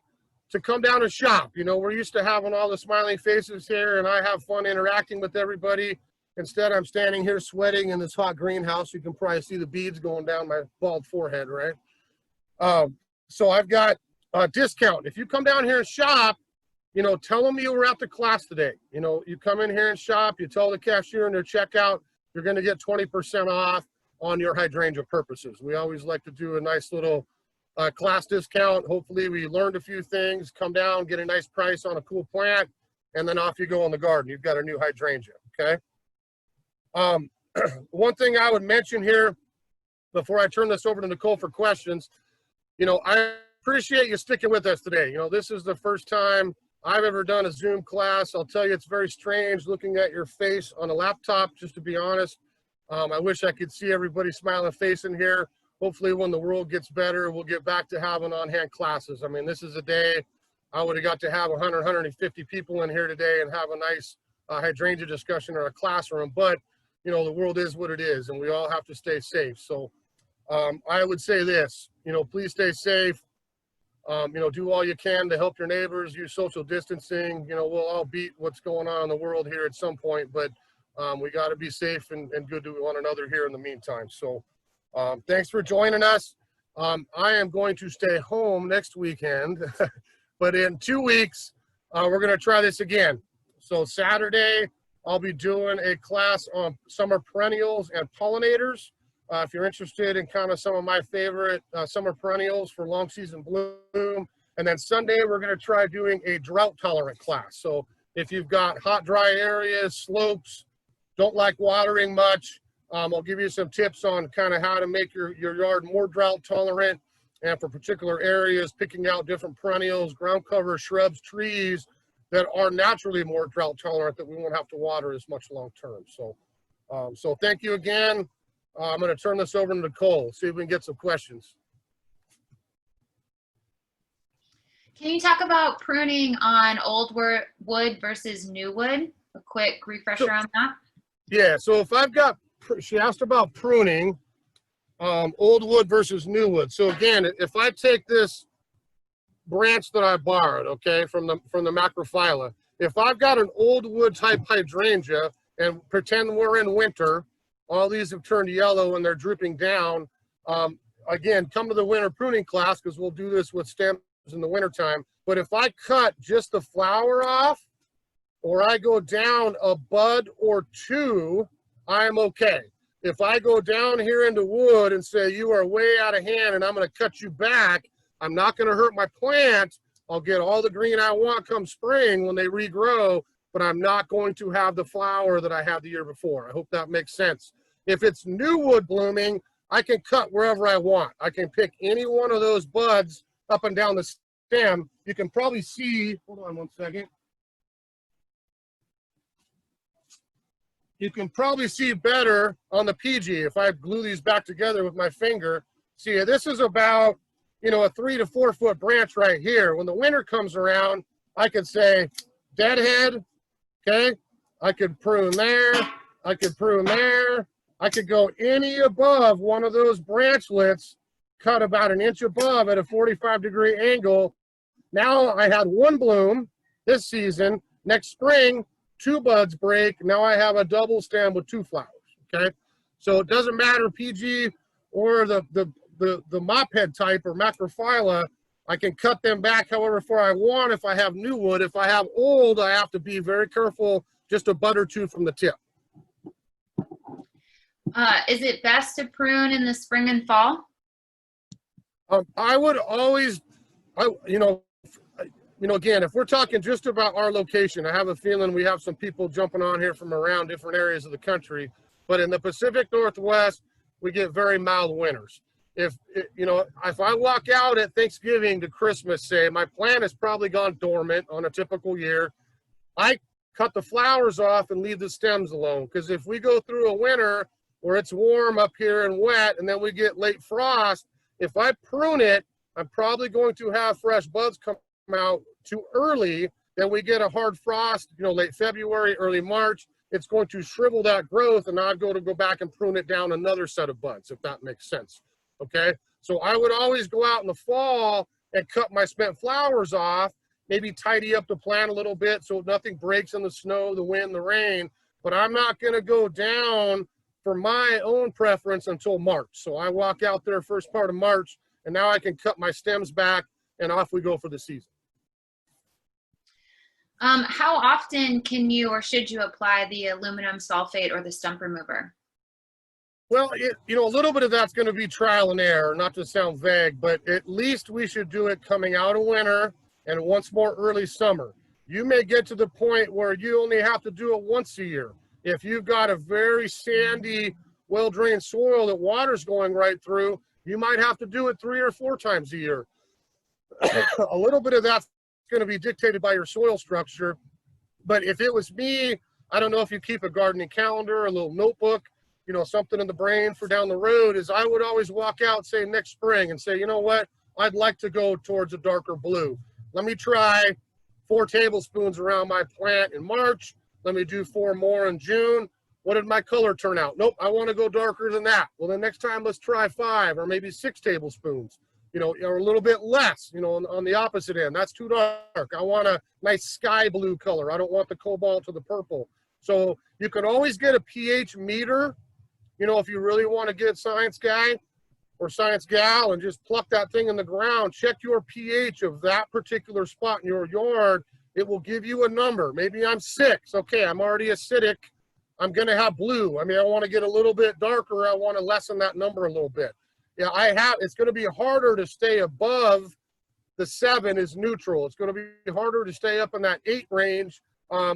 to come down and shop. You know, we're used to having all the smiling faces here, and I have fun interacting with everybody. Instead, I'm standing here sweating in this hot greenhouse. You can probably see the beads going down my bald forehead, right? So I've got a discount. If you come down here and shop, you know, tell them you were at the class today. You know, you come in here and shop, you tell the cashier in their checkout, you're going to get 20% off on your hydrangea purposes. We always like to do a nice little class discount. Hopefully we learned a few things, come down, get a nice price on a cool plant, and then off you go in the garden. You've got a new hydrangea, okay? One thing I would mention here before I turn this over to Nicole for questions, you know, I appreciate you sticking with us today. You know, this is the first time I've ever done a Zoom class. I'll tell you, it's very strange looking at your face on a laptop, just to be honest. I wish I could see everybody's smiling face in here. Hopefully when the world gets better, we'll get back to having on-hand classes. I mean, this is a day I would have got to have 100, 150 people in here today and have a nice hydrangea discussion in a classroom. But, you know, the world is what it is, and we all have to stay safe. So I would say this, you know, please stay safe. You know, do all you can to help your neighbors, use social distancing. You know, we'll all beat what's going on in the world here at some point, but we got to be safe and good to one another here in the meantime. So thanks for joining us. I am going to stay home next weekend, but in 2 weeks, we're going to try this again. So Saturday, I'll be doing a class on summer perennials and pollinators. If you're interested in kind of some of my favorite summer perennials for long season bloom. And then Sunday, we're going to try doing a drought tolerant class. So if you've got hot, dry areas, slopes, don't like watering much, I'll give you some tips on kind of how to make your yard more drought tolerant. And for particular areas, picking out different perennials, ground cover, shrubs, trees that are naturally more drought tolerant that we won't have to water as much long term. So, so thank you again. I'm going to turn this over to Nicole, see if we can get some questions. Can you talk about pruning on old wood versus new wood? A quick refresher on that. Yeah, so if I've got, she asked about pruning, old wood versus new wood. So again, if I take this branch that I borrowed, okay, from the macrophylla, if I've got an old wood type hydrangea and pretend we're in winter, all these have turned yellow and they're drooping down. Again, come to the winter pruning class because we'll do this with stems in the wintertime. But if I cut just the flower off or I go down a bud or two, I'm okay. If I go down here into wood and say you are way out of hand and I'm going to cut you back, I'm not going to hurt my plant. I'll get all the green I want come spring when they regrow, but I'm not going to have the flower that I had the year before. I hope that makes sense. If it's new wood blooming, I can cut wherever I want. I can pick any one of those buds up and down the stem. You can probably see, hold on one second. You can probably see better on the PG if I glue these back together with my finger. See, this is about, you know, a 3 to 4 foot branch right here. When the winter comes around, I could say deadhead, okay? I could prune there, I could prune there. I could go any above one of those branchlets, cut about an inch above at a 45-degree angle. Now I had one bloom this season. Next spring, 2 buds break. Now I have a double stem with 2 flowers, okay? So it doesn't matter PG or the mophead type or macrophylla. I can cut them back however far I want if I have new wood. If I have old, I have to be very careful, just a bud or 2 from the tip. Is it best to prune in the spring and fall? I would always, again, if we're talking just about our location, I have a feeling we have some people jumping on here from around different areas of the country, but in the Pacific Northwest, we get very mild winters. If I walk out at Thanksgiving to Christmas, say, my plant has probably gone dormant on a typical year, I cut the flowers off and leave the stems alone, because if we go through a winter where it's warm up here and wet, and then we get late frost, if I prune it, I'm probably going to have fresh buds come out too early. Then we get a hard frost, late February, early March. It's going to shrivel that growth, and I've got to go back and prune it down another set of buds, if that makes sense. Okay, so I would always go out in the fall and cut my spent flowers off, maybe tidy up the plant a little bit so nothing breaks in the snow, the wind, the rain. But I'm not going to go down for my own preference until March. So I walk out there first part of March, and now I can cut my stems back and off we go for the season. How often can you or should you apply the aluminum sulfate or the stump remover? Well, a little bit of that's going to be trial and error, not to sound vague, but at least we should do it coming out of winter and once more early summer. You may get to the point where you only have to do it once a year. If you've got a very sandy, well-drained soil that water's going right through, you might have to do it 3 or 4 times a year. A little bit of that's going to be dictated by your soil structure. But if it was me, I don't know if you keep a gardening calendar, a little notebook, something in the brain for down the road, is I would always walk out, say next spring, and say, you know what, I'd like to go towards a darker blue. Let me try 4 tablespoons around my plant in March. Let me do 4 more in June. What did my color turn out? Nope, I want to go darker than that. Well, then next time let's try 5 or maybe 6 tablespoons, or a little bit less, on the opposite end. That's too dark. I want a nice sky blue color. I don't want the cobalt or the purple. So you can always get a pH meter, if you really want to get science guy or science gal and just pluck that thing in the ground, check your pH of that particular spot in your yard. It will give you a number. Maybe I'm 6. Okay, I'm already acidic. I'm going to have blue. I want to get a little bit darker. I want to lessen that number a little bit. Yeah, it's going to be harder to stay above the 7 is neutral. It's going to be harder to stay up in that 8 range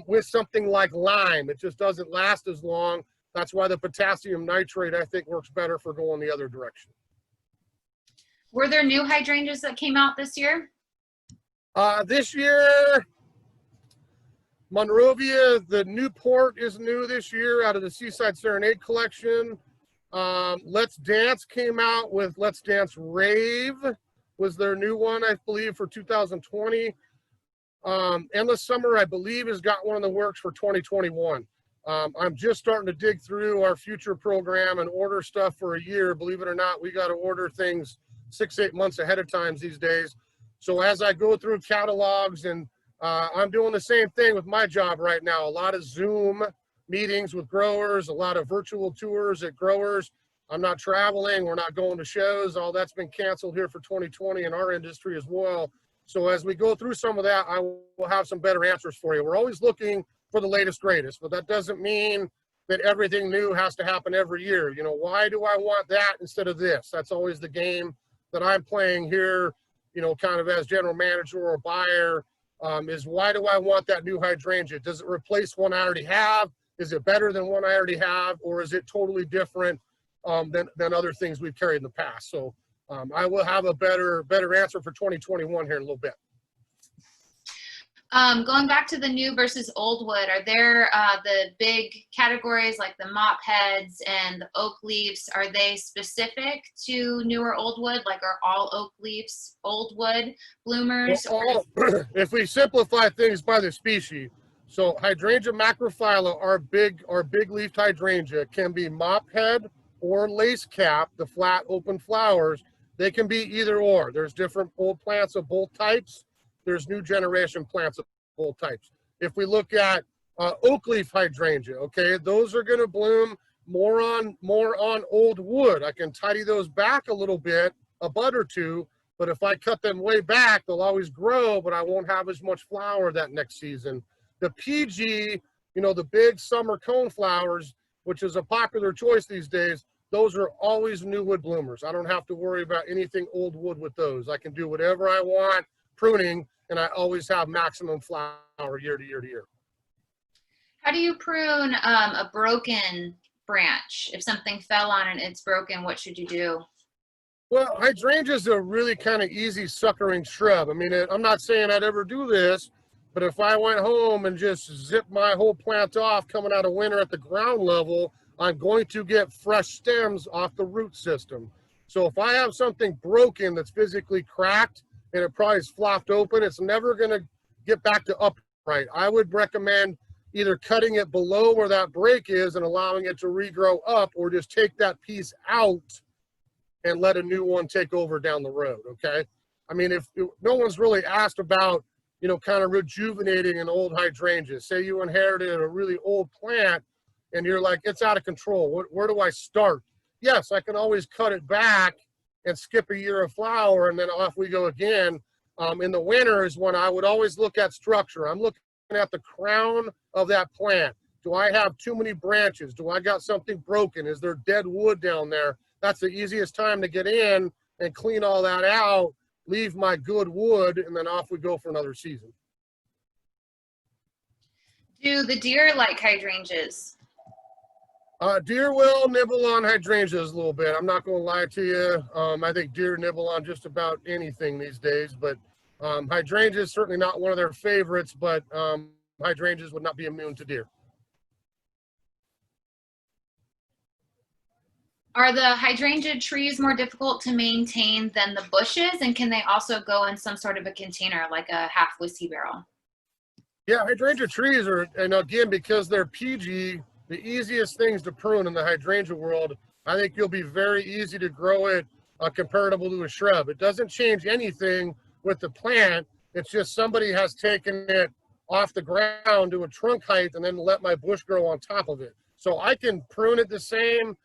with something like lime. It just doesn't last as long. That's why the potassium nitrate, I think, works better for going the other direction. Were there new hydrangeas that came out this year? This year, Monrovia, the Newport is new this year out of the Seaside Serenade collection. Let's Dance came out with Let's Dance Rave was their new one, I believe, for 2020. Endless Summer, I believe, has got one in the works for 2021. I'm just starting to dig through our future program and order stuff for a year. Believe it or not, we got to order things 6-8 months ahead of time these days. So as I go through catalogs, and I'm doing the same thing with my job right now, a lot of Zoom meetings with growers, a lot of virtual tours at growers. I'm not traveling. We're not going to shows. All that's been canceled here for 2020 in our industry as well. So as we go through some of that, I will have some better answers for you. We're always looking for the latest, greatest, but that doesn't mean that everything new has to happen every year. Why do I want that instead of this? That's always the game that I'm playing here, kind of as general manager or buyer, is why do I want that new hydrangea? Does it replace one I already have? Is it better than one I already have? Or is it totally different than other things we've carried in the past? So I will have a better answer for 2021 here in a little bit. Going back to the new versus old wood, are there the big categories like the mop heads and the oak leaves? Are they specific to new or old wood? Like, are all oak leaves old wood bloomers? Well, if we simplify things by the species, so Hydrangea macrophylla, our big leafed hydrangea, can be mop head or lace cap, the flat open flowers. They can be either or. There's different old plants of both types. There's new generation plants of both types. If we look at oak leaf hydrangea, okay, those are going to bloom more on old wood. I can tidy those back a little bit, a bud or two, but if I cut them way back, they'll always grow, but I won't have as much flower that next season. The PG, the big summer cone flowers, which is a popular choice these days, those are always new wood bloomers. I don't have to worry about anything old wood with those. I can do whatever I want pruning, and I always have maximum flower year to year to year. How do you prune a broken branch? If something fell on it and it's broken, what should you do? Well, hydrangea is a really kind of easy suckering shrub. I'm not saying I'd ever do this, but if I went home and just zipped my whole plant off coming out of winter at the ground level, I'm going to get fresh stems off the root system. So if I have something broken that's physically cracked and it probably is flopped open, it's never going to get back to upright. I would recommend either cutting it below where that break is and allowing it to regrow up, or just take that piece out and let a new one take over down the road, okay? I mean, if no one's really asked about, you know, kind of rejuvenating an old hydrangea. Say you inherited a really old plant and you're like, it's out of control. Where do I start? Yes, I can always cut it back and skip a year of flower, and then off we go again. In the winter is when I would always look at structure. I'm looking at the crown of that plant. Do I have too many branches? Do I got something broken? Is there dead wood down there? That's the easiest time to get in and clean all that out, leave my good wood, and then off we go for another season. Do the deer like hydrangeas? Deer will nibble on hydrangeas a little bit. I'm not going to lie to you. I think deer nibble on just about anything these days, but hydrangeas certainly not one of their favorites, but hydrangeas would not be immune to deer. Are the hydrangea trees more difficult to maintain than the bushes? And can they also go in some sort of a container, like a half whiskey barrel? Yeah, hydrangea trees are, and again, because they're PG, the easiest things to prune in the hydrangea world. I think you'll be very easy to grow it comparable to a shrub. It doesn't change anything with the plant. It's just somebody has taken it off the ground to a trunk height and then let my bush grow on top of it. So I can prune it the same.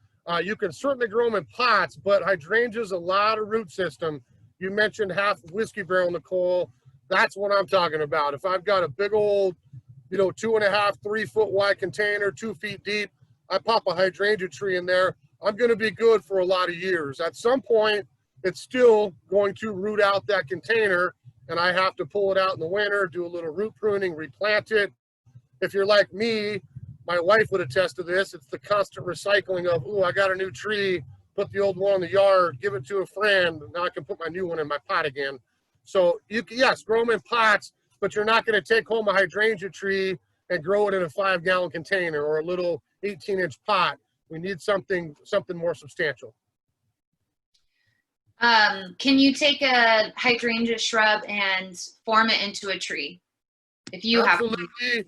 You can certainly grow them in pots, but hydrangea's a lot of root system. You mentioned half whiskey barrel, Nicole. That's what I'm talking about. If I've got a big old, you know, 2.5, 3 foot wide container, 2 feet deep, I pop a hydrangea tree in there, I'm going to be good for a lot of years. At some point, it's still going to root out that container, and I have to pull it out in the winter, do a little root pruning, replant it. If you're like me, my wife would attest to this. It's the constant recycling of, ooh, I got a new tree, put the old one in the yard, give it to a friend. Now I can put my new one in my pot again. So you can, yes, grow them in pots, but you're not going to take home a hydrangea tree and grow it in a 5-gallon container or a little 18-inch pot. We need something more substantial. Can you take a hydrangea shrub and form it into a tree? If you Absolutely.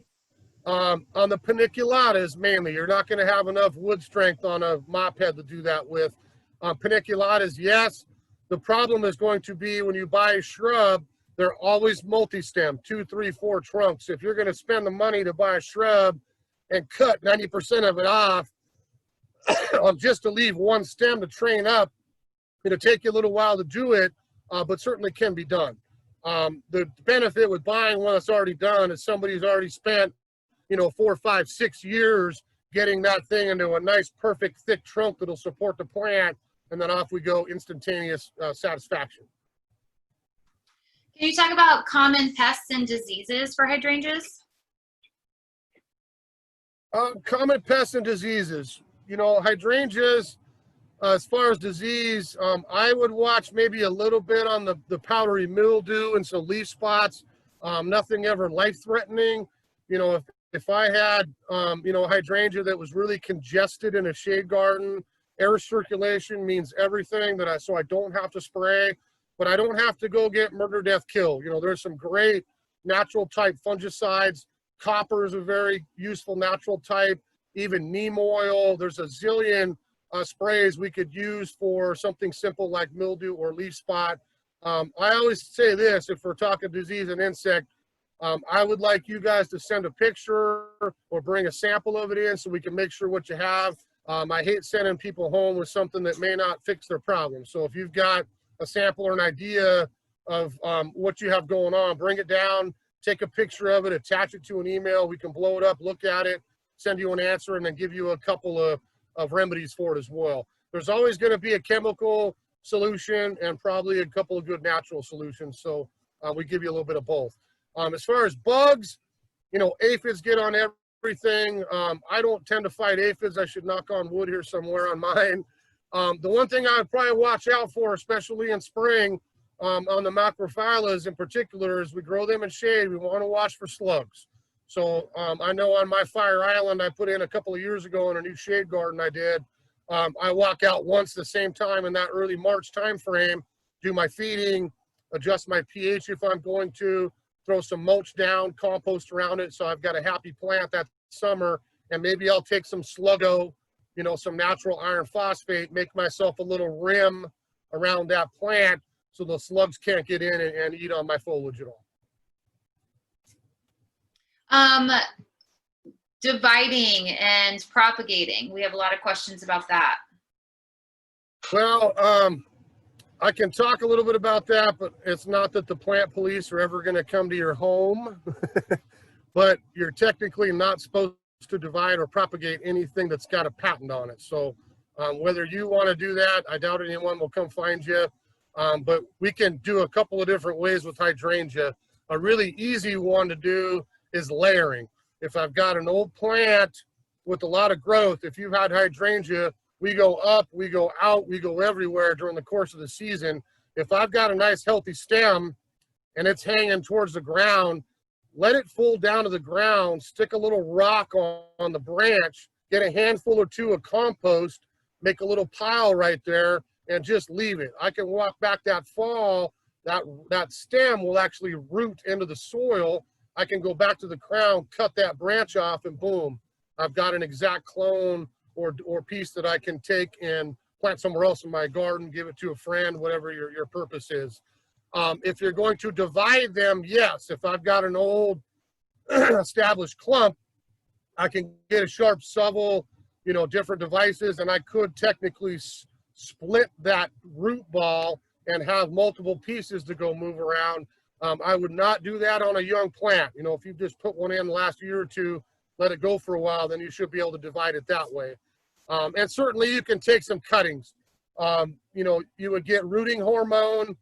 On the paniculatas mainly, you're not going to have enough wood strength on a mop head to do that with. Paniculatas, yes. The problem is going to be when you buy a shrub, they're always multi-stem, 2, 3, 4 trunks. If you're going to spend the money to buy a shrub and cut 90% of it off just to leave one stem to train up, it'll take you a little while to do it, but certainly can be done. The benefit with buying one that's already done is somebody's already spent, you know, 4, 5, 6 years getting that thing into a nice, perfect, thick trunk that'll support the plant, and then off we go, instantaneous satisfaction. Can you talk about common pests and diseases for hydrangeas? Common pests and diseases. You know, hydrangeas, as far as disease, I would watch maybe a little bit on the powdery mildew and some leaf spots. Nothing ever life-threatening. You know, if I had, you know, a hydrangea that was really congested in a shade garden, air circulation means everything so I don't have to spray, but I don't have to go get murder, death, kill. You know, there's some great natural type fungicides. Copper is a very useful natural type, even neem oil. There's a zillion sprays we could use for something simple like mildew or leaf spot. I always say this, if we're talking disease and insect, I would like you guys to send a picture or bring a sample of it in so we can make sure what you have. I hate sending people home with something that may not fix their problem. So if you've got a sample or an idea of what you have going on, bring it down, take a picture of it, attach it to an email. We can blow it up, look at it, send you an answer, and then give you a couple of remedies for it as well. There's always going to be a chemical solution and probably a couple of good natural solutions. So we give you a little bit of both. As far as bugs, you know, aphids get on everything. I don't tend to fight aphids. I should knock on wood here somewhere on mine. The one thing I would probably watch out for, especially in spring, on the macrophyllus in particular, is we grow them in shade. We want to watch for slugs. So I know on my fire island I put in a couple of years ago in a new shade garden I did. I walk out once the same time in that early March time frame, do my feeding, adjust my pH if I'm going to, throw some mulch down, compost around it so I've got a happy plant that summer, and maybe I'll take some Sluggo, you know, some natural iron phosphate, make myself a little rim around that plant so the slugs can't get in and eat on my foliage at all. Dividing and propagating. We have a lot of questions about that. Well, I can talk a little bit about that, but it's not that the plant police are ever going to come to your home. But you're technically not supposed to divide or propagate anything that's got a patent on it. So whether you want to do that, I doubt anyone will come find you. But we can do a couple of different ways with hydrangea. A really easy one to do is layering. If I've got an old plant with a lot of growth, if you've had hydrangea, we go up, we go out, we go everywhere during the course of the season. If I've got a nice healthy stem and it's hanging towards the ground, let it fall down to the ground, stick a little rock on the branch, get a handful or two of compost, make a little pile right there, and just leave it. I can walk back that fall, that stem will actually root into the soil. I can go back to the crown, cut that branch off, and boom, I've got an exact clone or piece that I can take and plant somewhere else in my garden, give it to a friend, whatever your purpose is. If you're going to divide them, yes, if I've got an old established clump, I can get a sharp shovel, you know, different devices, and I could technically split that root ball and have multiple pieces to go move around. I would not do that on a young plant. You know, if you just put one in the last year or two, let it go for a while, then you should be able to divide it that way. And certainly you can take some cuttings. You know, you would get rooting hormone,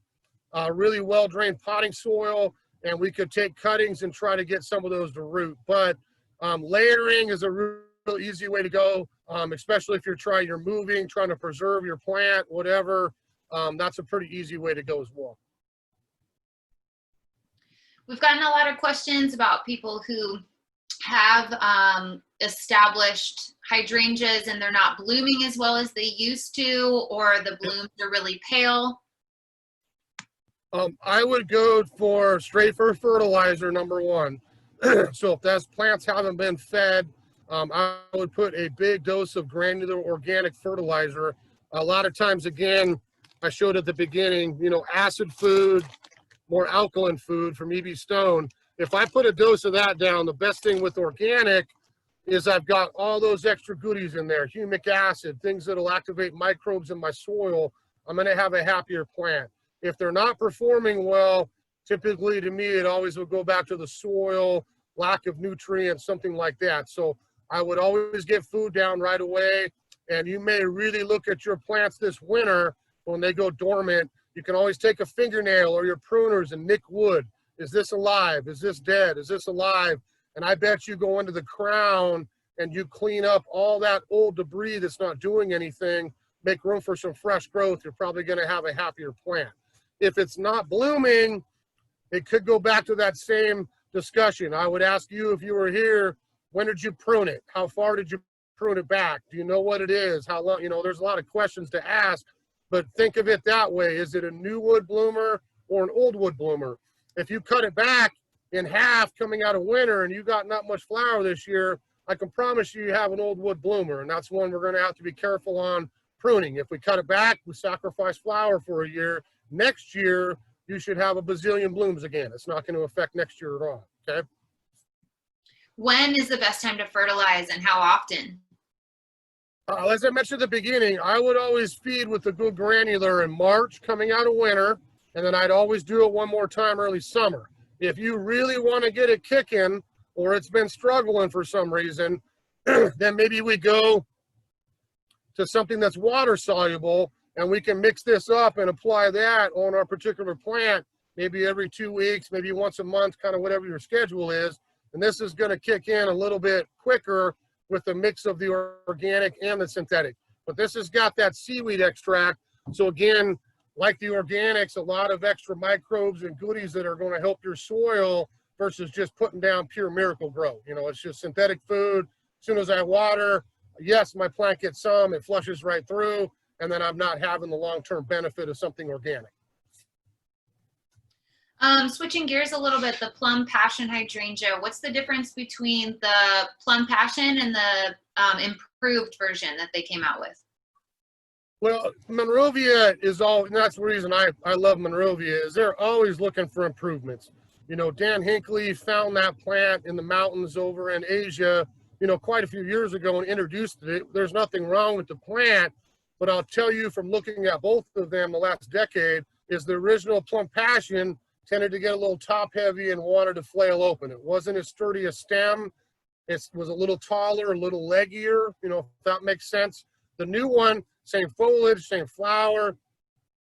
really well-drained potting soil, and we could take cuttings and try to get some of those to root. But layering is a real easy way to go, especially if you're moving, trying to preserve your plant, whatever. That's a pretty easy way to go as well. We've gotten a lot of questions about people who have established hydrangeas and they're not blooming as well as they used to, or the blooms are really pale. I would go for straight for fertilizer, number one. So if those plants haven't been fed, I would put a big dose of granular organic fertilizer. A lot of times, again, I showed at the beginning, you know, acid food, more alkaline food from E.B. Stone. If I put a dose of that down, the best thing with organic is I've got all those extra goodies in there, humic acid, things that'll activate microbes in my soil. I'm going to have a happier plant. If they're not performing well, typically to me, it always will go back to the soil, lack of nutrients, something like that. So I would always get food down right away. And you may really look at your plants this winter when they go dormant. You can always take a fingernail or your pruners and nick wood. Is this alive? Is this dead? Is this alive? And I bet you go into the crown and you clean up all that old debris that's not doing anything, make room for some fresh growth, you're probably going to have a happier plant. If it's not blooming, it could go back to that same discussion. I would ask you, if you were here, when did you prune it? How far did you prune it back? Do you know what it is? How long? You know, there's a lot of questions to ask, but think of it that way. Is it a new wood bloomer or an old wood bloomer? If you cut it back in half coming out of winter and you got not much flower this year, I can promise you have an old wood bloomer, and that's one we're going to have to be careful on pruning. If we cut it back, we sacrifice flower for a year. Next year, you should have a bazillion blooms again. It's not going to affect next year at all, okay? When is the best time to fertilize and how often? As I mentioned at the beginning, I would always feed with a good granular in March coming out of winter, and then I'd always do it one more time early summer. If you really want to get it kicking, or it's been struggling for some reason, then maybe we go to something that's water soluble, and we can mix this up and apply that on our particular plant, maybe every 2 weeks, maybe once a month, kind of whatever your schedule is. And this is going to kick in a little bit quicker with the mix of the organic and the synthetic. But this has got that seaweed extract. So again, like the organics, a lot of extra microbes and goodies that are going to help your soil versus just putting down pure miracle grow. You know, it's just synthetic food. As soon as I water, yes, my plant gets some, it flushes right through, and then I'm not having the long-term benefit of something organic. Switching gears a little bit, the Plum Passion hydrangea, what's the difference between the Plum Passion and the improved version that they came out with? Well, Monrovia is all, and that's the reason I love Monrovia, is they're always looking for improvements. You know, Dan Hinckley found that plant in the mountains over in Asia, you know, quite a few years ago and introduced it. There's nothing wrong with the plant, but I'll tell you from looking at both of them the last decade is the original Plum Passion tended to get a little top heavy and wanted to flail open. It wasn't as sturdy a stem. It was a little taller, a little leggier, you know, if that makes sense. The new one, same foliage, same flower,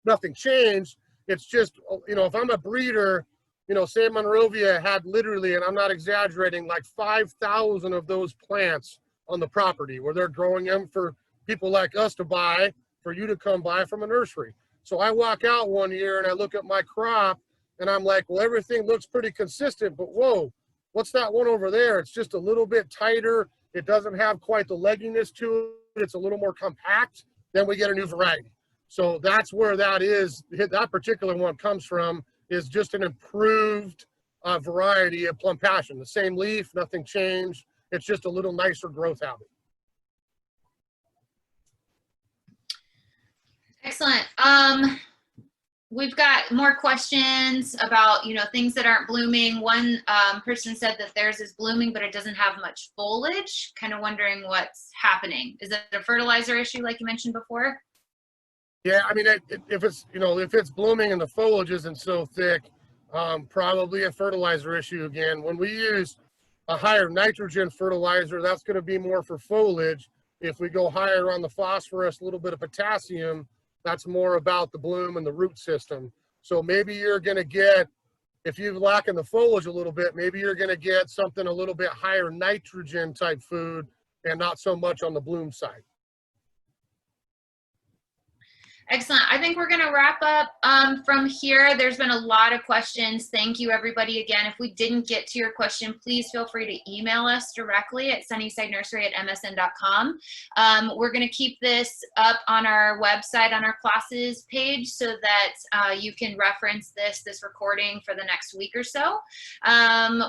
nothing changed. It's just, you know, if I'm a breeder, you know, say Monrovia had literally, and I'm not exaggerating, like 5,000 of those plants on the property where they're growing them for people like us to buy, for you to come buy from a nursery. So I walk out one year and I look at my crop and I'm like, well, everything looks pretty consistent, but whoa, what's that one over there? It's just a little bit tighter. It doesn't have quite the legginess to it. It's a little more compact. Then we get a new variety. So that's where that is. That particular one comes from is just an improved variety of Plum Passion. The same leaf, nothing changed. It's just a little nicer growth habit. Excellent. We've got more questions about, you know, things that aren't blooming. One person said that theirs is blooming, but it doesn't have much foliage. Kind of wondering what's happening. Is it a fertilizer issue like you mentioned before? Yeah, I mean, if it's, you know, if it's blooming and the foliage isn't so thick, probably a fertilizer issue again. When we use a higher nitrogen fertilizer, that's going to be more for foliage. If we go higher on the phosphorus, a little bit of potassium, that's more about the bloom and the root system. So maybe you're going to get, if you're lacking the foliage a little bit, maybe you're going to get something a little bit higher nitrogen type food and not so much on the bloom side. Excellent. I think we're going to wrap up from here. There's been a lot of questions. Thank you, everybody. Again, if we didn't get to your question, please feel free to email us directly at sunnyside@msn.com. We're going to keep this up on our website, on our classes page, so that you can reference this recording for the next week or so.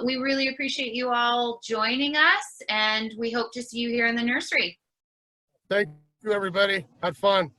We really appreciate you all joining us, and we hope to see you here in the nursery. Thank you, everybody. Had fun.